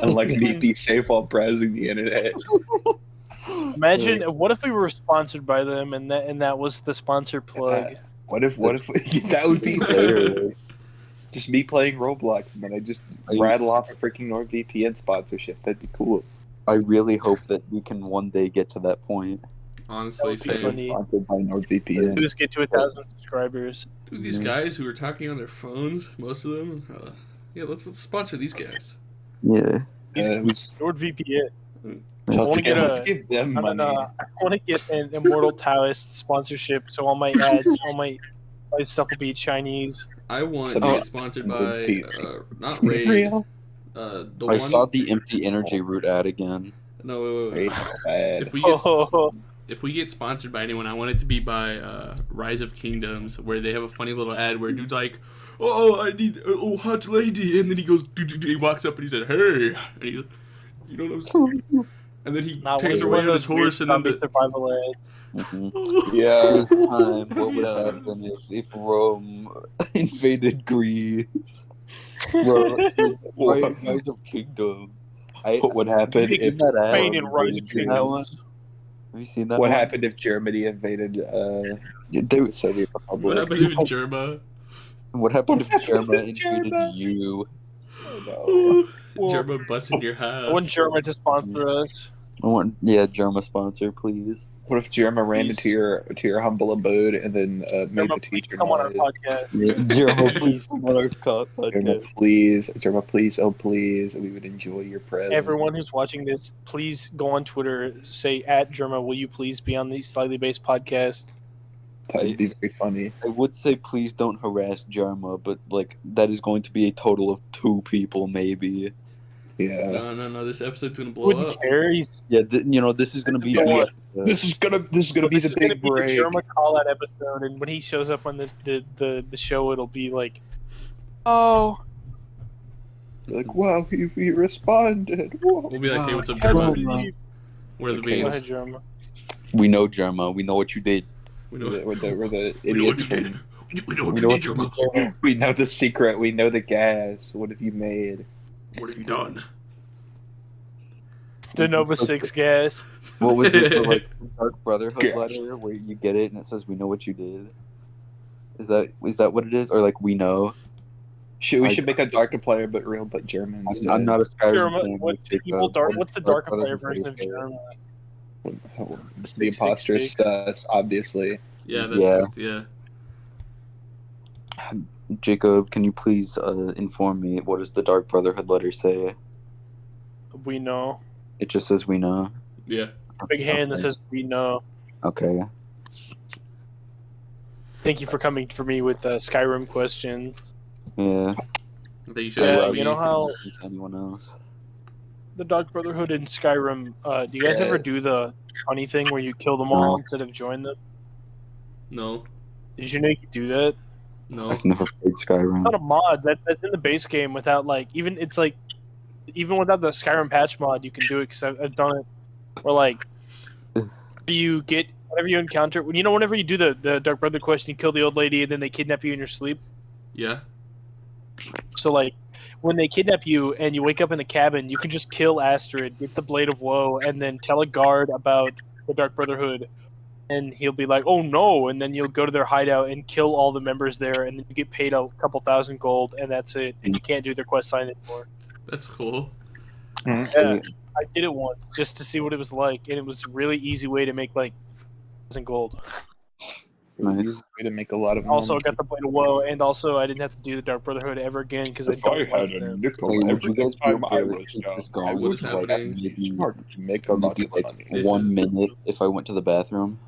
Unlike me, be safe while browsing the internet. Imagine what if we were sponsored by them, and that was the sponsor plug. What if that would be Literally. just me playing Roblox and then I just rattle off a freaking NordVPN sponsorship? That'd be cool. I really hope that we can one day get to that point. Honestly, That would be same. funny. Sponsored by NordVPN. Just get to 1,000 subscribers. Dude, these guys who are talking on their phones, most of them, yeah, let's sponsor these guys. Yeah. NordVPN. Let's wanna give, get give them money. I want to get an Immortal Taoist sponsorship, so all my ads, all my stuff will be Chinese. I want So to not- get sponsored by, not For Raid, real? the I one... saw the empty energy root ad again. No, wait. Bad. If we get sponsored by anyone, I want it to be by Rise of Kingdoms, where they have a funny little ad where dude's like, "Oh, I need hot lady," and then he goes, he walks up and he said, "Hey," and he's, you know what I'm saying? And then he takes her away on his horse, and then survival ads. Mm-hmm. Yeah. This time, what would happen if Rome invaded Greece? Rise of Kingdom. What would happen if Spain and Rise of Seen that one? Kingdoms. Have you seen that? what one? happened if Germany invaded There- Soviet what Republic? happened if Germa? What happened if What happened Germa if invaded Germa? you? Oh, Germa busted your I want house. German to sponsor us. I want, Germa sponsor, please. what if Germa ran Please. into your humble abode and then made German, the teacher come on our noise? podcast. Germa, please come on our Germa, podcast. please. Germa, please. Oh, please. We would enjoy your presence. Everyone who's watching this, please go on Twitter, say @Germa, will you please be on the Slightly Based podcast? That would be very funny. I would say please don't harass Germa, but like that is going to be a total of 2 people, maybe. Yeah. No. This episode's gonna blow Wouldn't up. care. He's Yeah, this is going to be You know what? the This is gonna be this the is gonna big be the break. Germa call out episode, and when he shows up on the show, it'll be like, oh, Like, wow, he responded. Whoa. We'll be like, "Hey, what's up, can't Germa? believe-" Where are the Okay. Go beans? ahead, Germa. We know Germa. We know what you did. We know, We're the we know what idiots you did. from. We know what We you know did, what Germa. We know the secret. We know the gas. What have you made? What have you done?" The Nova 6 gas. What was it? The, like Dark Brotherhood Gosh. letter where you get it and it says, "We know what you did." Is that what it is, or like we know? We should make a darker player, but real, but German. I'm not a Skyrim Germa, fan. what's the Jacob. evil dark? What What's is the Dark darker player Brotherhood version of letter? Germa? The imposter is 666. obviously. Yeah, that's yeah. Jacob, can you please inform me? What does the Dark Brotherhood letter say? We know. It just says we know. Yeah. Big hand that Okay. says we know. Okay. Thank you for coming for me with the Skyrim question. Yeah. I think you should Yeah, ask you me. know how To anyone else? the Dark Brotherhood in Skyrim, do you guys Yeah. ever do the funny thing where you kill them No. all instead of join them? No. Did you know you could do that? No. I've never played Skyrim. It's not a mod. That's in the base game without like even without the Skyrim patch mod, you can do it because I've done it. Where like you get whenever you encounter whenever you do the Dark Brother question, you kill the old lady and then they kidnap you in your sleep. Yeah. So like when they kidnap you and you wake up in the cabin, you can just kill Astrid, get the Blade of Woe, and then tell a guard about the Dark Brotherhood. And he'll be like, "Oh no!" And then you'll go to their hideout and kill all the members there, and then you get paid a couple thousand gold, and that's it. And you can't do their quest line anymore. That's cool. Yeah, I did it once just to see what it was like, and it was a really easy way to make like gold. Nice. Easy way to make a lot of Also, I money. got the Blade of Woe, and also I didn't have to do the Dark Brotherhood ever again because I If I don't had like a them. nickel Hey, would you every guys be time I able to was keep down, this I going? What is would happening? Maybe, start to make a lot maybe of like money. This 1 is- minute if I went to the bathroom.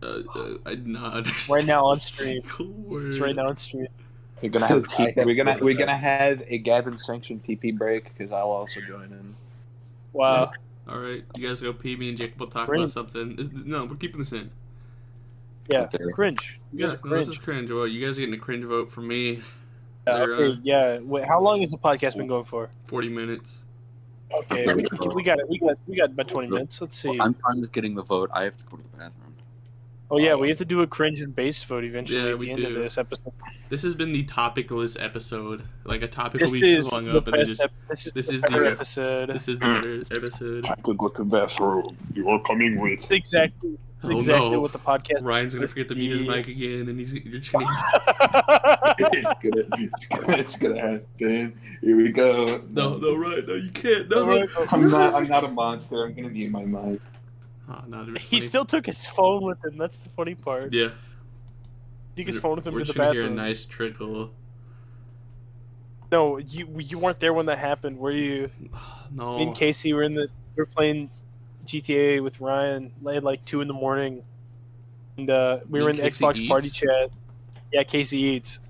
I did not understand. Right now on a stream. single word. It's right now on stream. We're gonna have I have we're gonna have a Gavin sanctioned PP break because I'll also join in. Wow. All right, you guys go pee. Me and Jacob will talk Great. about something. No, we're keeping this in. Yeah. Okay. Cringe. You guys Yeah, are no, this cringe. is cringe. Well, you guys are getting a cringe vote from me. Yeah, They're, okay, yeah. Wait, how long has the podcast been going for? 40 minutes. Okay, we got it. We got about 20 minutes. Let's see. I'm fine with getting the vote. I have to go to the bathroom. Oh yeah, we have to do a cringe and based vote eventually Yeah, at the we end of do. this episode. This has been the topicalist episode. Like a topic This will be is swung the up and then best. just. This is this the is better the- episode. This is the better episode. I could go to the bathroom. You are coming with. It's exactly Oh exactly no. what the podcast. Ryan's gonna forget to mute his be. mic again, and you're just gonna. it's gonna happen. Here we go. No, Ryan, no, you can't. No, Alright, I'm not a monster. I'm gonna mute my mic. Oh, no, it'd be He funny. still took his phone with him. That's the funny part. Yeah. He took his phone with him We're to the just gonna hear a bathroom. nice trickle. No, you weren't there when that happened, were you? No. Me and Casey we were playing GTA with Ryan at like 2 a.m, and we were in the Casey Xbox party Eats? chat. Yeah, Casey Eats,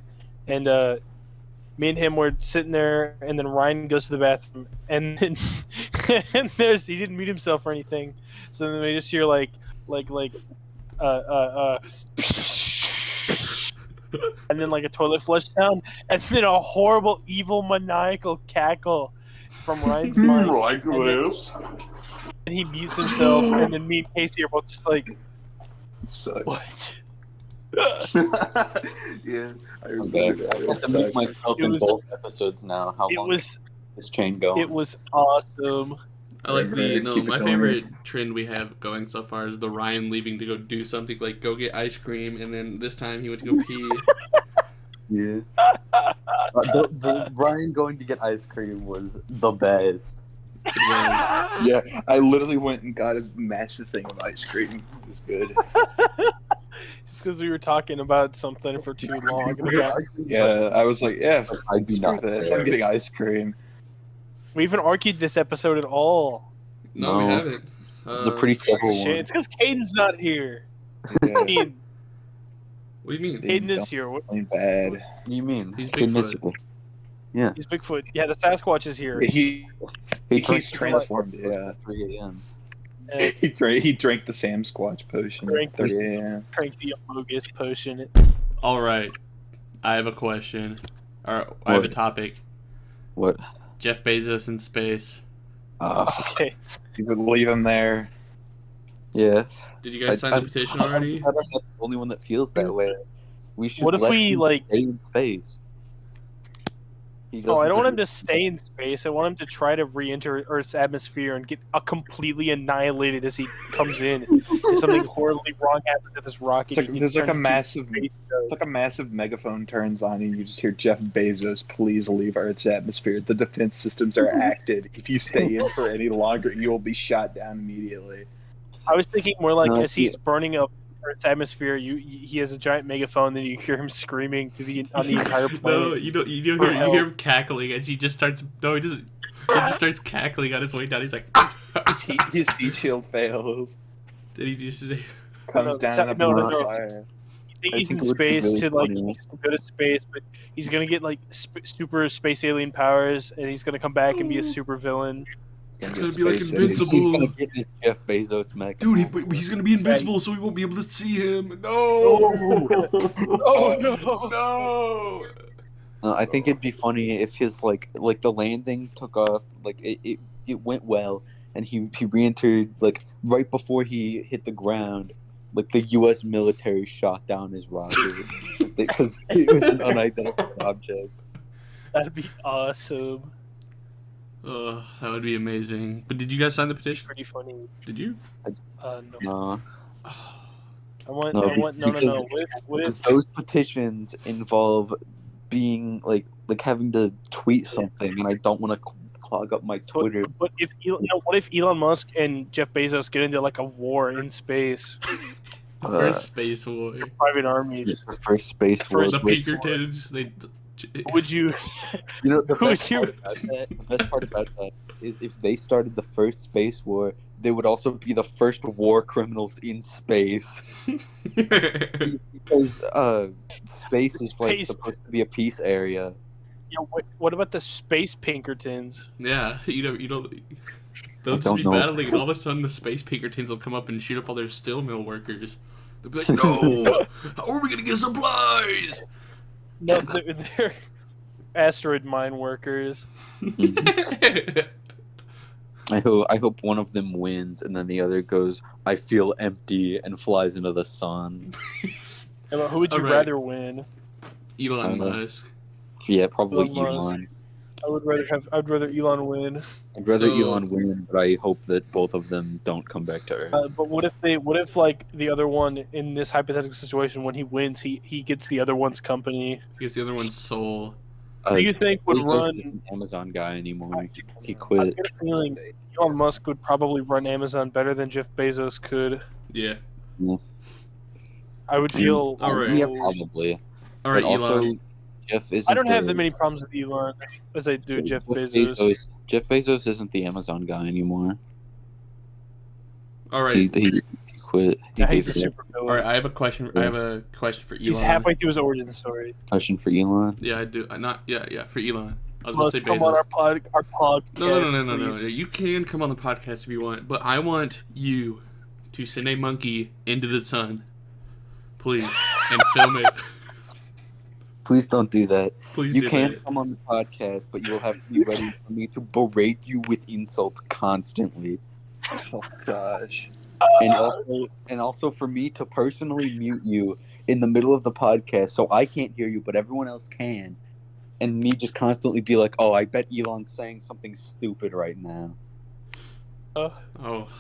and me and him were sitting there, and then Ryan goes to the bathroom, and then and he didn't mute himself or anything, so then we just hear and then like a toilet flush sound, and then a horrible, evil, maniacal cackle from Ryan's mic. Like this. And he mutes himself, and then me and Casey are both just like, Suck. what? Yeah, I I'm remember back. I have to that. mute myself It in was- both episodes now. How It long was is this chain going? it was awesome. I like Right, no, keep it my going. favorite trend we have going so far is the Ryan leaving to go do something, like go get ice cream, and then this time he went to go pee. Yeah. The Ryan going to get ice cream was the best. It was. Yeah, I literally went and got a massive thing of ice cream. It was good. Just because we were talking about something for too long. And we got- Yeah, I was like, yeah, I do screw not this. care. I'm getting ice cream. we even argued this episode at all. No, we No. haven't. This is a pretty It's a simple shame. one. It's because Caden's not here. Yeah, Caden, What do you mean? Caden is here. I'm bad. What do you mean? He's Kid Bigfoot. Mystical. He's Bigfoot. Yeah, the Sasquatch is here. He drank he's the transformed. Squatch Yeah, at 3 a.m. And he drank the Sam Squatch potion. Drank the- Yeah. drank the Amogus potion. All right, I have a question, or I have a What? topic. What? Jeff Bezos in space. Okay. You would leave him there. Yeah. Did you guys sign the petition already? I'm not the only one that feels that way. We should. What if let we, him like- stay in space? He No, I don't want him doesn't- to stay in space. I want him to try to re-enter Earth's atmosphere and get completely annihilated as he comes in. If something horribly wrong happens with this rocket, It's like- he there's gets like a turned into massive- space It's ghost. like a massive megaphone turns on and you just hear Jeff Bezos, please leave Earth's atmosphere. The defense systems are acted. If you stay in for any longer, you will be shot down immediately. I was thinking more like No, as he's burning up Earth's atmosphere, he has a giant megaphone, then you hear him screaming on the entire planet. No, you don't hear, For you help. hear him cackling as he just starts. No, he doesn't. He just starts cackling on his way down. He's like, His heat shield fails. did he just? Comes down in a no, ball no. of fire. I think I he's think in it would be space really to like funny. just go to space, but he's gonna get like super space alien powers, and he's gonna come back and be a super villain. It's gonna be like Space Invincible. He's gonna get his Jeff Bezos mech. Dude, he's gonna be invincible, so we won't be able to see him. No. Oh no! No. I think it'd be funny if his like the landing took off, like it went well, and he re-entered like right before he hit the ground. Like the U.S. military shot down his rocket because it was an unidentified object. That'd be awesome. That would be amazing. But did you guys sign the petition? Pretty funny. Did you? No. Nah, I want No, no. because- What because is those petitions involve being like having to tweet something, and I don't want to clog up my Twitter. But if what if Elon Musk and Jeff Bezos get into like a war in space? The first space war. Private armies. The first space war. The Pinkertons. Would you? You know, the Would best, you- the best part about that is if they started the first space war, they would also be the first war criminals in space. Because space is like Space. supposed to be a peace area. Yeah, what about the space Pinkertons? Yeah, you know, they'll just don't be know. battling, and all of a sudden the space Pinkertons will come up and shoot up all their steel mill workers. They'll be like, "No, how are we gonna get supplies?" No, they're asteroid mine workers. I hope one of them wins, and then the other goes, "I feel empty," and flies into the sun. Yeah, who would you Alright. rather win? Elon know. Musk. Yeah, probably Elon Musk. Elon. I'd rather Elon win. I'd rather So- Elon win, but I hope that both of them don't come back to Earth. But what if like the other one in this hypothetical situation, when he wins, he gets the other one's company? Because the other one's soul. Who do you think would Bezos run? isn't an Amazon guy anymore. He I quit. get a feeling Elon Musk would probably run Amazon better than Jeff Bezos could. Yeah. I would feel. Alright. Yeah, probably. All right, But also, Elon. Jeff isn't. I don't have the- that many problems with Elon as I do Jeff Bezos. Jeff Bezos isn't the Amazon guy anymore. All right. He quit. He Yeah, he's gave a it super up. All villain. right. I have a question. I have a question for Elon. He's halfway through his origin story. Question for Elon. Yeah, I do. Yeah, for Elon. I was about to say Come Bezos. on our podcast. No. please. You can come on the podcast if you want, but I want you to send a monkey into the sun, please, and film it. Please don't do that. Please You do can that. come on the podcast, but you'll have to be ready for me to berate you with insults constantly. Oh gosh. And also for me to personally mute you in the middle of the podcast so I can't hear you, but everyone else can. And me just constantly be like, "Oh, I bet Elon's saying something stupid right now." Oh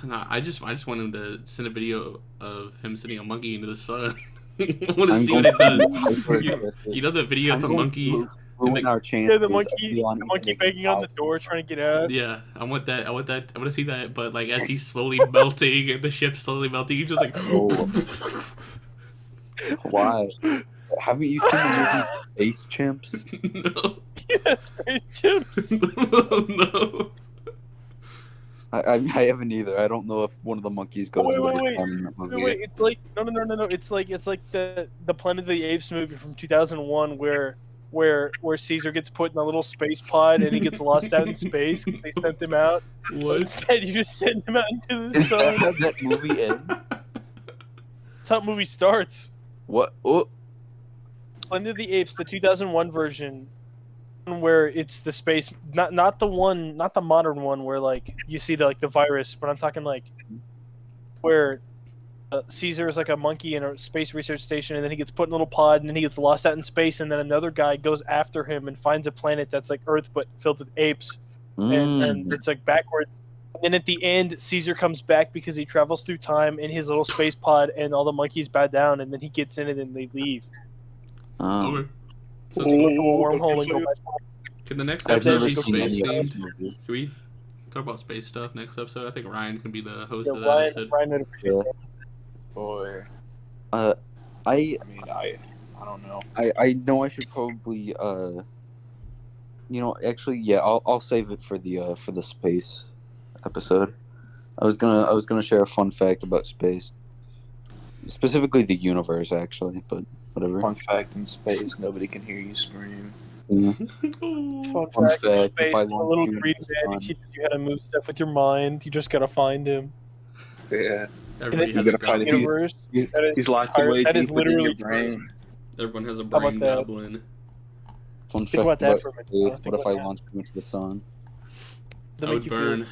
no! I just want him to send a video of him sending a monkey into the sun. I want to see what it does. You know the video of the monkey? Ruin our chances. Yeah, the of monkey Elon banging getting on the out. door trying to get out. Yeah, I want that. I want to see that. But like as he's slowly melting and the ship's slowly melting, he's just like. Oh. Why? Haven't you seen the movie Space Chimps? No. Yeah, space chips. No. I haven't either. I don't know if one of the monkeys goes Wait, into wait, the wait. sun in that movie. Wait, it's like no. It's like the Planet of the Apes movie from 2001 where Caesar gets put in a little space pod and he gets lost out in space. They sent him out. What? Instead, you just send him out into the Is that sun. how that movie ends? That's how the movie starts. What? Oh, Planet of the Apes, the 2001 version, where it's the space, not the modern one where like you see the virus, but I'm talking like where Caesar is like a monkey in a space research station, and then he gets put in a little pod, and then he gets lost out in space, and then another guy goes after him and finds a planet that's like Earth but filled with apes, and it's like backwards. And then at the end, Caesar comes back because he travels through time in his little space pod, and all the monkeys bow down, and then he gets in it and they leave. Okay. So Go to a wormhole and go back. can the next I've episode never be seen space any of those themed? movies. Can we talk about space stuff next episode? I think Ryan can be the host Yeah, of that episode. Ryan would appreciate Yeah. that. Boy. I I mean, I don't know. I know I should probably actually yeah I'll save it for the space episode. I was gonna share a fun fact about space, specifically the universe actually, but whatever. Fun fact: in space, nobody can hear you scream. Yeah. Fun Fun fact, fact, space, if I a launch little you green into the man, sun- he teaches you how to move stuff with your mind. You just gotta find him. Yeah, Everybody You has a gotta find goblin. it. Universe. He- That is he's locked entire- away that is deep within your literally brain. Everyone has a about brain that? goblin. Fun Think fact about that about for a minute. space, Think what if about I that. launched you into the sun? That I make would you burn. feel.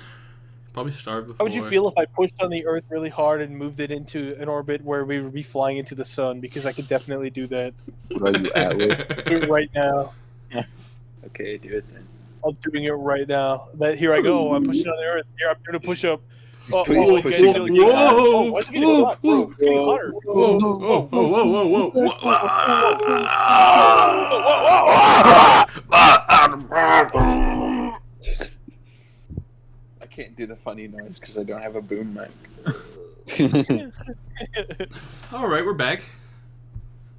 Probably starve before. How would you feel if I pushed on the Earth really hard and moved it into an orbit where we would be flying into the sun? Because I could definitely do that. What are you, Atlas? Do it right now. Okay, do it then. I'm doing it right now. Here I go. I'm pushing on the Earth. Here I'm doing a push up. Oh, Please oh, push guys, it. getting hot. Oh, why is it getting hot, bro? It's getting hotter. I can't do the funny noise because I don't have a boom mic. All right, we're back.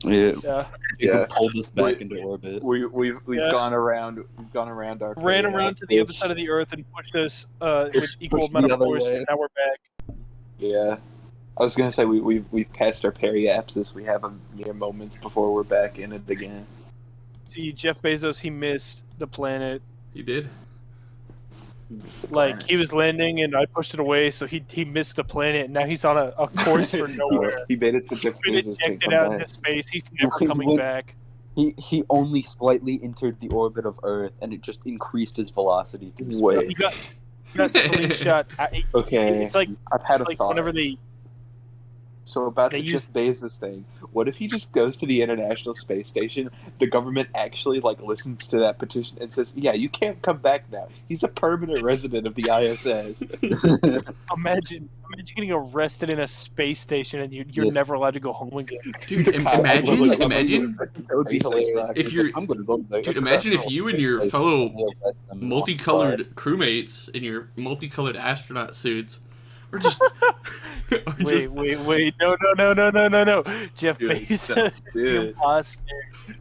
Yeah, Yeah. Jacob pulled us back into orbit. We've Yeah. gone around our Ran around to the other side of the Earth and pushed us with equal pushed amount the of other force. way. And now we're back. Yeah. I was gonna say we've passed our periapsis. We have a mere moments before we're back in it again. See, Jeff Bezos, he missed the planet. You did. Like, he was landing and I pushed it away, so he missed the planet. And now he's on a course for nowhere. He made it to Jeff He's been Bezos. Can't ejected come out back. into space. He's never He coming went- back. He only slightly entered the orbit of Earth, and it just increased his velocity to the Wait. He got slingshot. Okay. It's like I've had a thought. whenever they So about They the use- Jeff Bezos thing, what if he just goes to the International Space Station? The government actually listens to that petition and says, "Yeah, you can't come back now. He's a permanent resident of the ISS." imagine getting arrested in a space station and you're Yeah. never allowed to go home again. Dude, I imagine That would be hilarious. If you're- I'm gonna go to the Dude, imagine if you and your fellow multicolored crewmates in your multicolored astronaut suits are just Wait. No. Jeff Dude, Bezos is the dude. imposter.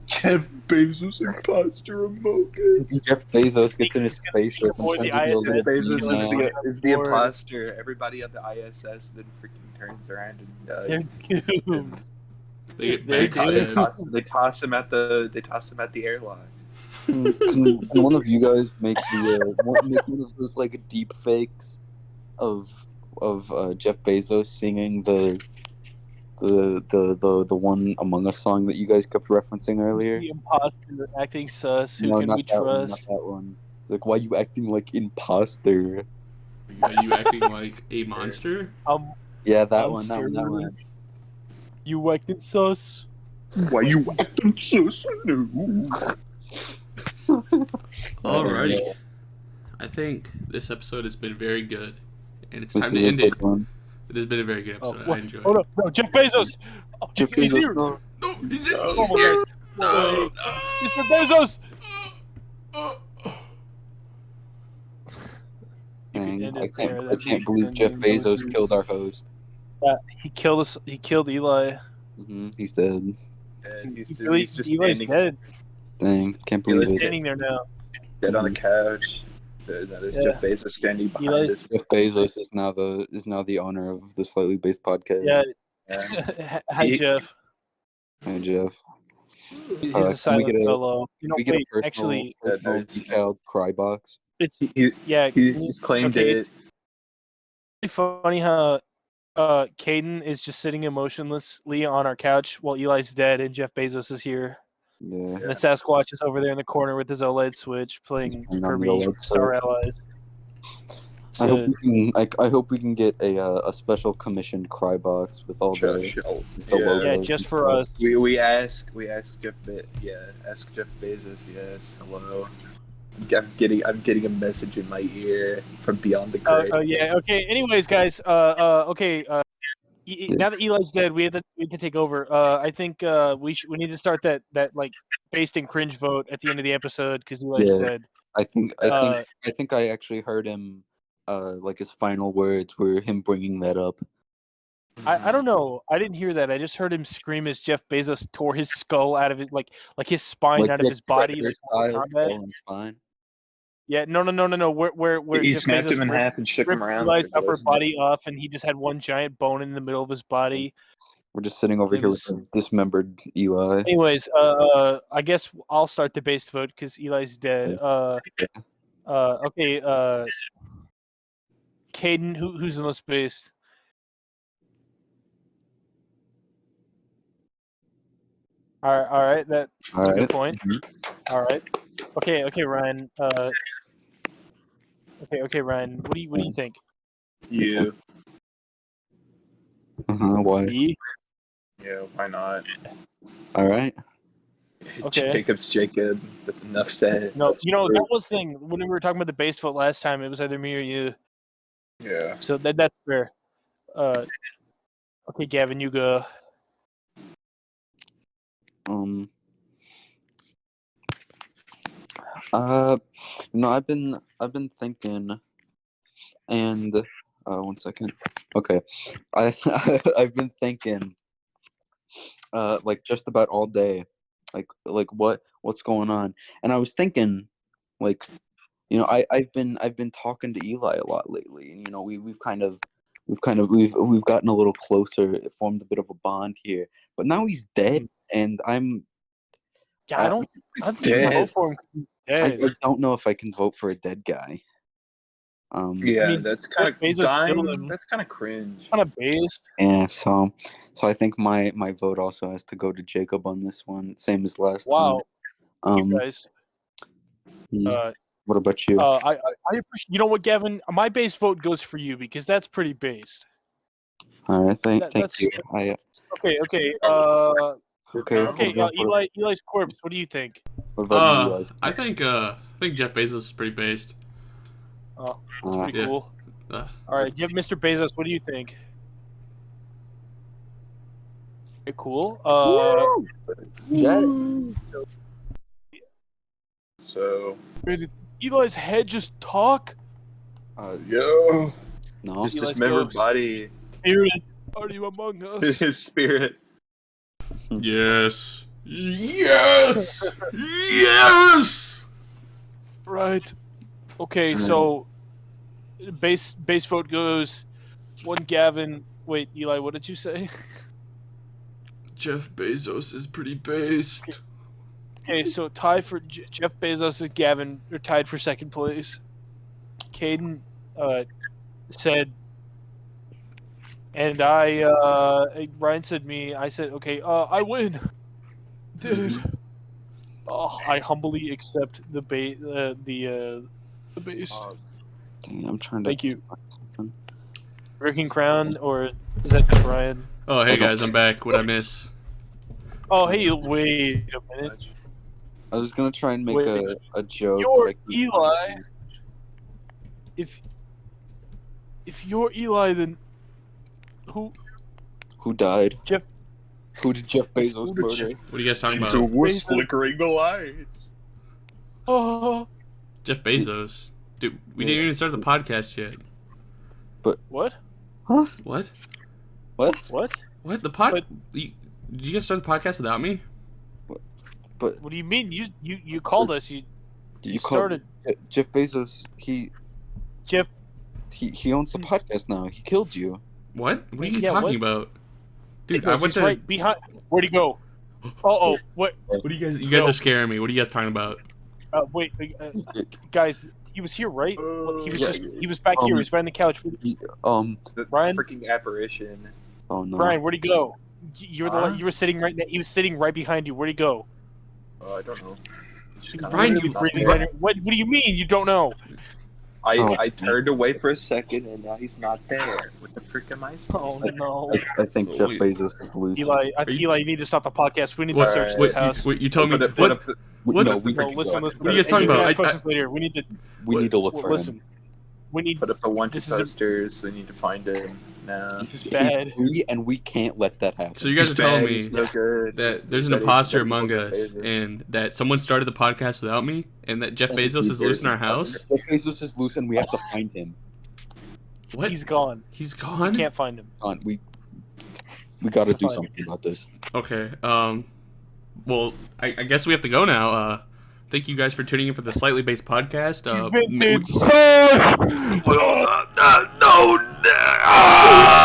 Jeff Bezos, imposter Amogus. Jeff Bezos gets in his spaceship Avoid and the turns into a ISS. little Bezos man. is the Bored. imposter. Everybody on the ISS then freaking turns around and They're doomed. they get They're back doomed. they toss him at the airlock. Can one of you guys make one of those deep fakes of Jeff Bezos singing the one Among Us song that you guys kept referencing earlier? The imposter acting sus. Who No, can not we that one, not trust? that one. It's like, why you acting like imposter? Are you acting like a monster? Yeah, that Monster. one. You acting sus. Why you acting so new? Alrighty. I think this episode has been very good, and it's This time to is a end it. good one. It has been a very good episode. I enjoyed Hold it. up, no, Jeff Bezos. Oh, Jeff he's here. Bezos, No, he's Oh, here. no. Mr. Bezos. Dang, end I it there. can't That'd be believe Jeff Bezos killed our host. He killed us. He killed Eli. He's dead. He's just Eli's standing, dead. Dang, can't Eli's believe it. standing there now. dead on the couch. So now there's Jeff Bezos standing behind Eli's- us. Jeff Bezos is now the owner of the Slightly Based podcast. Yeah. Yeah. Hi, Jeff. Hi, Jeff. He's can we a silent get a- fellow. You know, We get wait, a personal, actually, personal it's- decal cry box. it's He, yeah. he's claimed Okay, it. It's really funny how Caden is just sitting emotionlessly on our couch while Eli's dead and Jeff Bezos is here. Yeah. And the Sasquatch is over there in the corner with his OLED Switch playing playing on for the me, OLED Star Allies. I hope we can get a special commissioned cry box with all the Yeah. logo. Yeah, just for us. We ask Jeff ask Jeff Bezos. Yes, hello. I'm getting a message in my ear from beyond the grave. Oh yeah. Okay. Anyways, guys. Okay. Now that Eli's dead, we have to take over. I think we need to start that like based in cringe vote at the end of the episode because Eli's Yeah. dead. I think I actually heard him like his final words were him bringing that up. I don't know. I didn't hear that. I just heard him scream as Jeff Bezos tore his skull out of it, like his spine out of his body. Like, style, combat. skull and spine. Yeah, no. Where He Jeff snapped Bezos him in ripped- half and shook him ripped around. Eli's like a upper roast body off, and he just had one giant bone in the middle of his body. We're just sitting over It here was- with a dismembered Eli. Anyways, I guess I'll start the base vote because Eli's dead. Okay. Caden, who's the most based? All right. That's All a right. good point. Mhm. All right. Okay, Ryan. Okay, Ryan. What do you think? You. Why? Me? Yeah, why not? All right. Okay. Jacob's Jacob. That's enough said. No, That's that true. was the thing when we were talking about the base vote last time. It was either me or you. Yeah. So that's fair. Okay, Gavin, you go. No, I've been thinking, and 1 second. Okay, I I've been thinking, like just about all day, like what's going on, and I was thinking, like, I've been talking to Eli a lot lately, and we've gotten a little closer, formed a bit of a bond here, but now he's dead, and Yeah, I don't think you can vote for him 'cause he's I dead. don't know if I can vote for a dead guy. Yeah, I mean, that's kind of Bezos killed dying. him. That's kind of cringe. Kind of based. Yeah, so I think my vote also has to go to Jacob on this one, same as last Wow, time. you guys. What about you? I appreciate. You know what, Gavin? My base vote goes for you because that's pretty based. All right, thank that's- you. Okay. Okay. Okay. Eli's corpse. What do you think? What about you guys? I think Jeff Bezos is pretty based. Oh, that's pretty Yeah. cool. Uh, All right, Mr. Bezos. What do you think? Okay, cool. So, Did Eli's head just talk? yo, No. just Eli's dismembered ghost. body, Spirit, are you among us? his spirit. yes. Yes. Yes. Right. Okay, so base vote goes one Gavin. Wait, Eli, what did you say? Jeff Bezos is pretty based. Okay, so tied for Jeff Bezos and Gavin are tied for second place. Caden said, and Ryan said me. I said, okay, I win. Dude. Oh, I humbly accept the base. Dang, I'm trying to. Thank you. Breaking Crown, or is that just Ryan? Oh, hey guys, I'm back. What'd I miss? Oh, hey, wait a minute. I was gonna try and make Wait. a joke. You're but I couldn't Eli. find it. If you're Eli, then who? Who died? Jeff. Who did Jeff Bezos Who did murder? What are you guys talking about? worst Bezos. flickering the lights. Oh, Jeff Bezos. Dude, we didn't even start the podcast yet. what? Huh? What? What? What? What? The pod? But- Did you guys start the podcast without me? But What do you mean? You called us. You you started. Jeff Bezos. Jeff. He owns the podcast now. He killed you. What? What are you Yeah, talking about? Dude, I Bezos, went he's to. right behind. Where'd he go? Oh, what? What are you guys? You guys are scaring me. What are you guys talking about? Wait, guys. He was here, right? He was Yeah, he was back here. He was behind the couch. The Brian? freaking apparition. Oh no. Brian, where'd he go? You were Huh? you were sitting right. He was sitting right behind you. Where'd he go? Oh, I don't know. He was Brian, literally you- breathing right. What do you mean you don't know? I turned away for a second and now he's not there. What the frick am I Oh supposed to no, I think Jeff Wait. Bezos is loose. Eli! you- Eli, you need to stop the podcast. We need to What? search Wait, this house. you told me. But What? What? No, we No, listen. What are you guys talking Hey, about? ask questions later. We need to need to look for listen. him. We need. put up the wanted This is a- posters. We need to find him now. This is He's bad. free, and we can't let that happen. So you guys are telling me He's no good. that there's an He's imposter better among than us, Bezos. and that someone started the podcast without me, and that Jeff And Bezos is loose in our house. Jeff Bezos is loose, and we have to find him. What? He's gone. He's gone. Can't find him. We got to do Fine. something about this. Okay. Well, I guess we have to go now. Thank you guys for tuning in for the Slightly Based podcast. You've been we- so. no.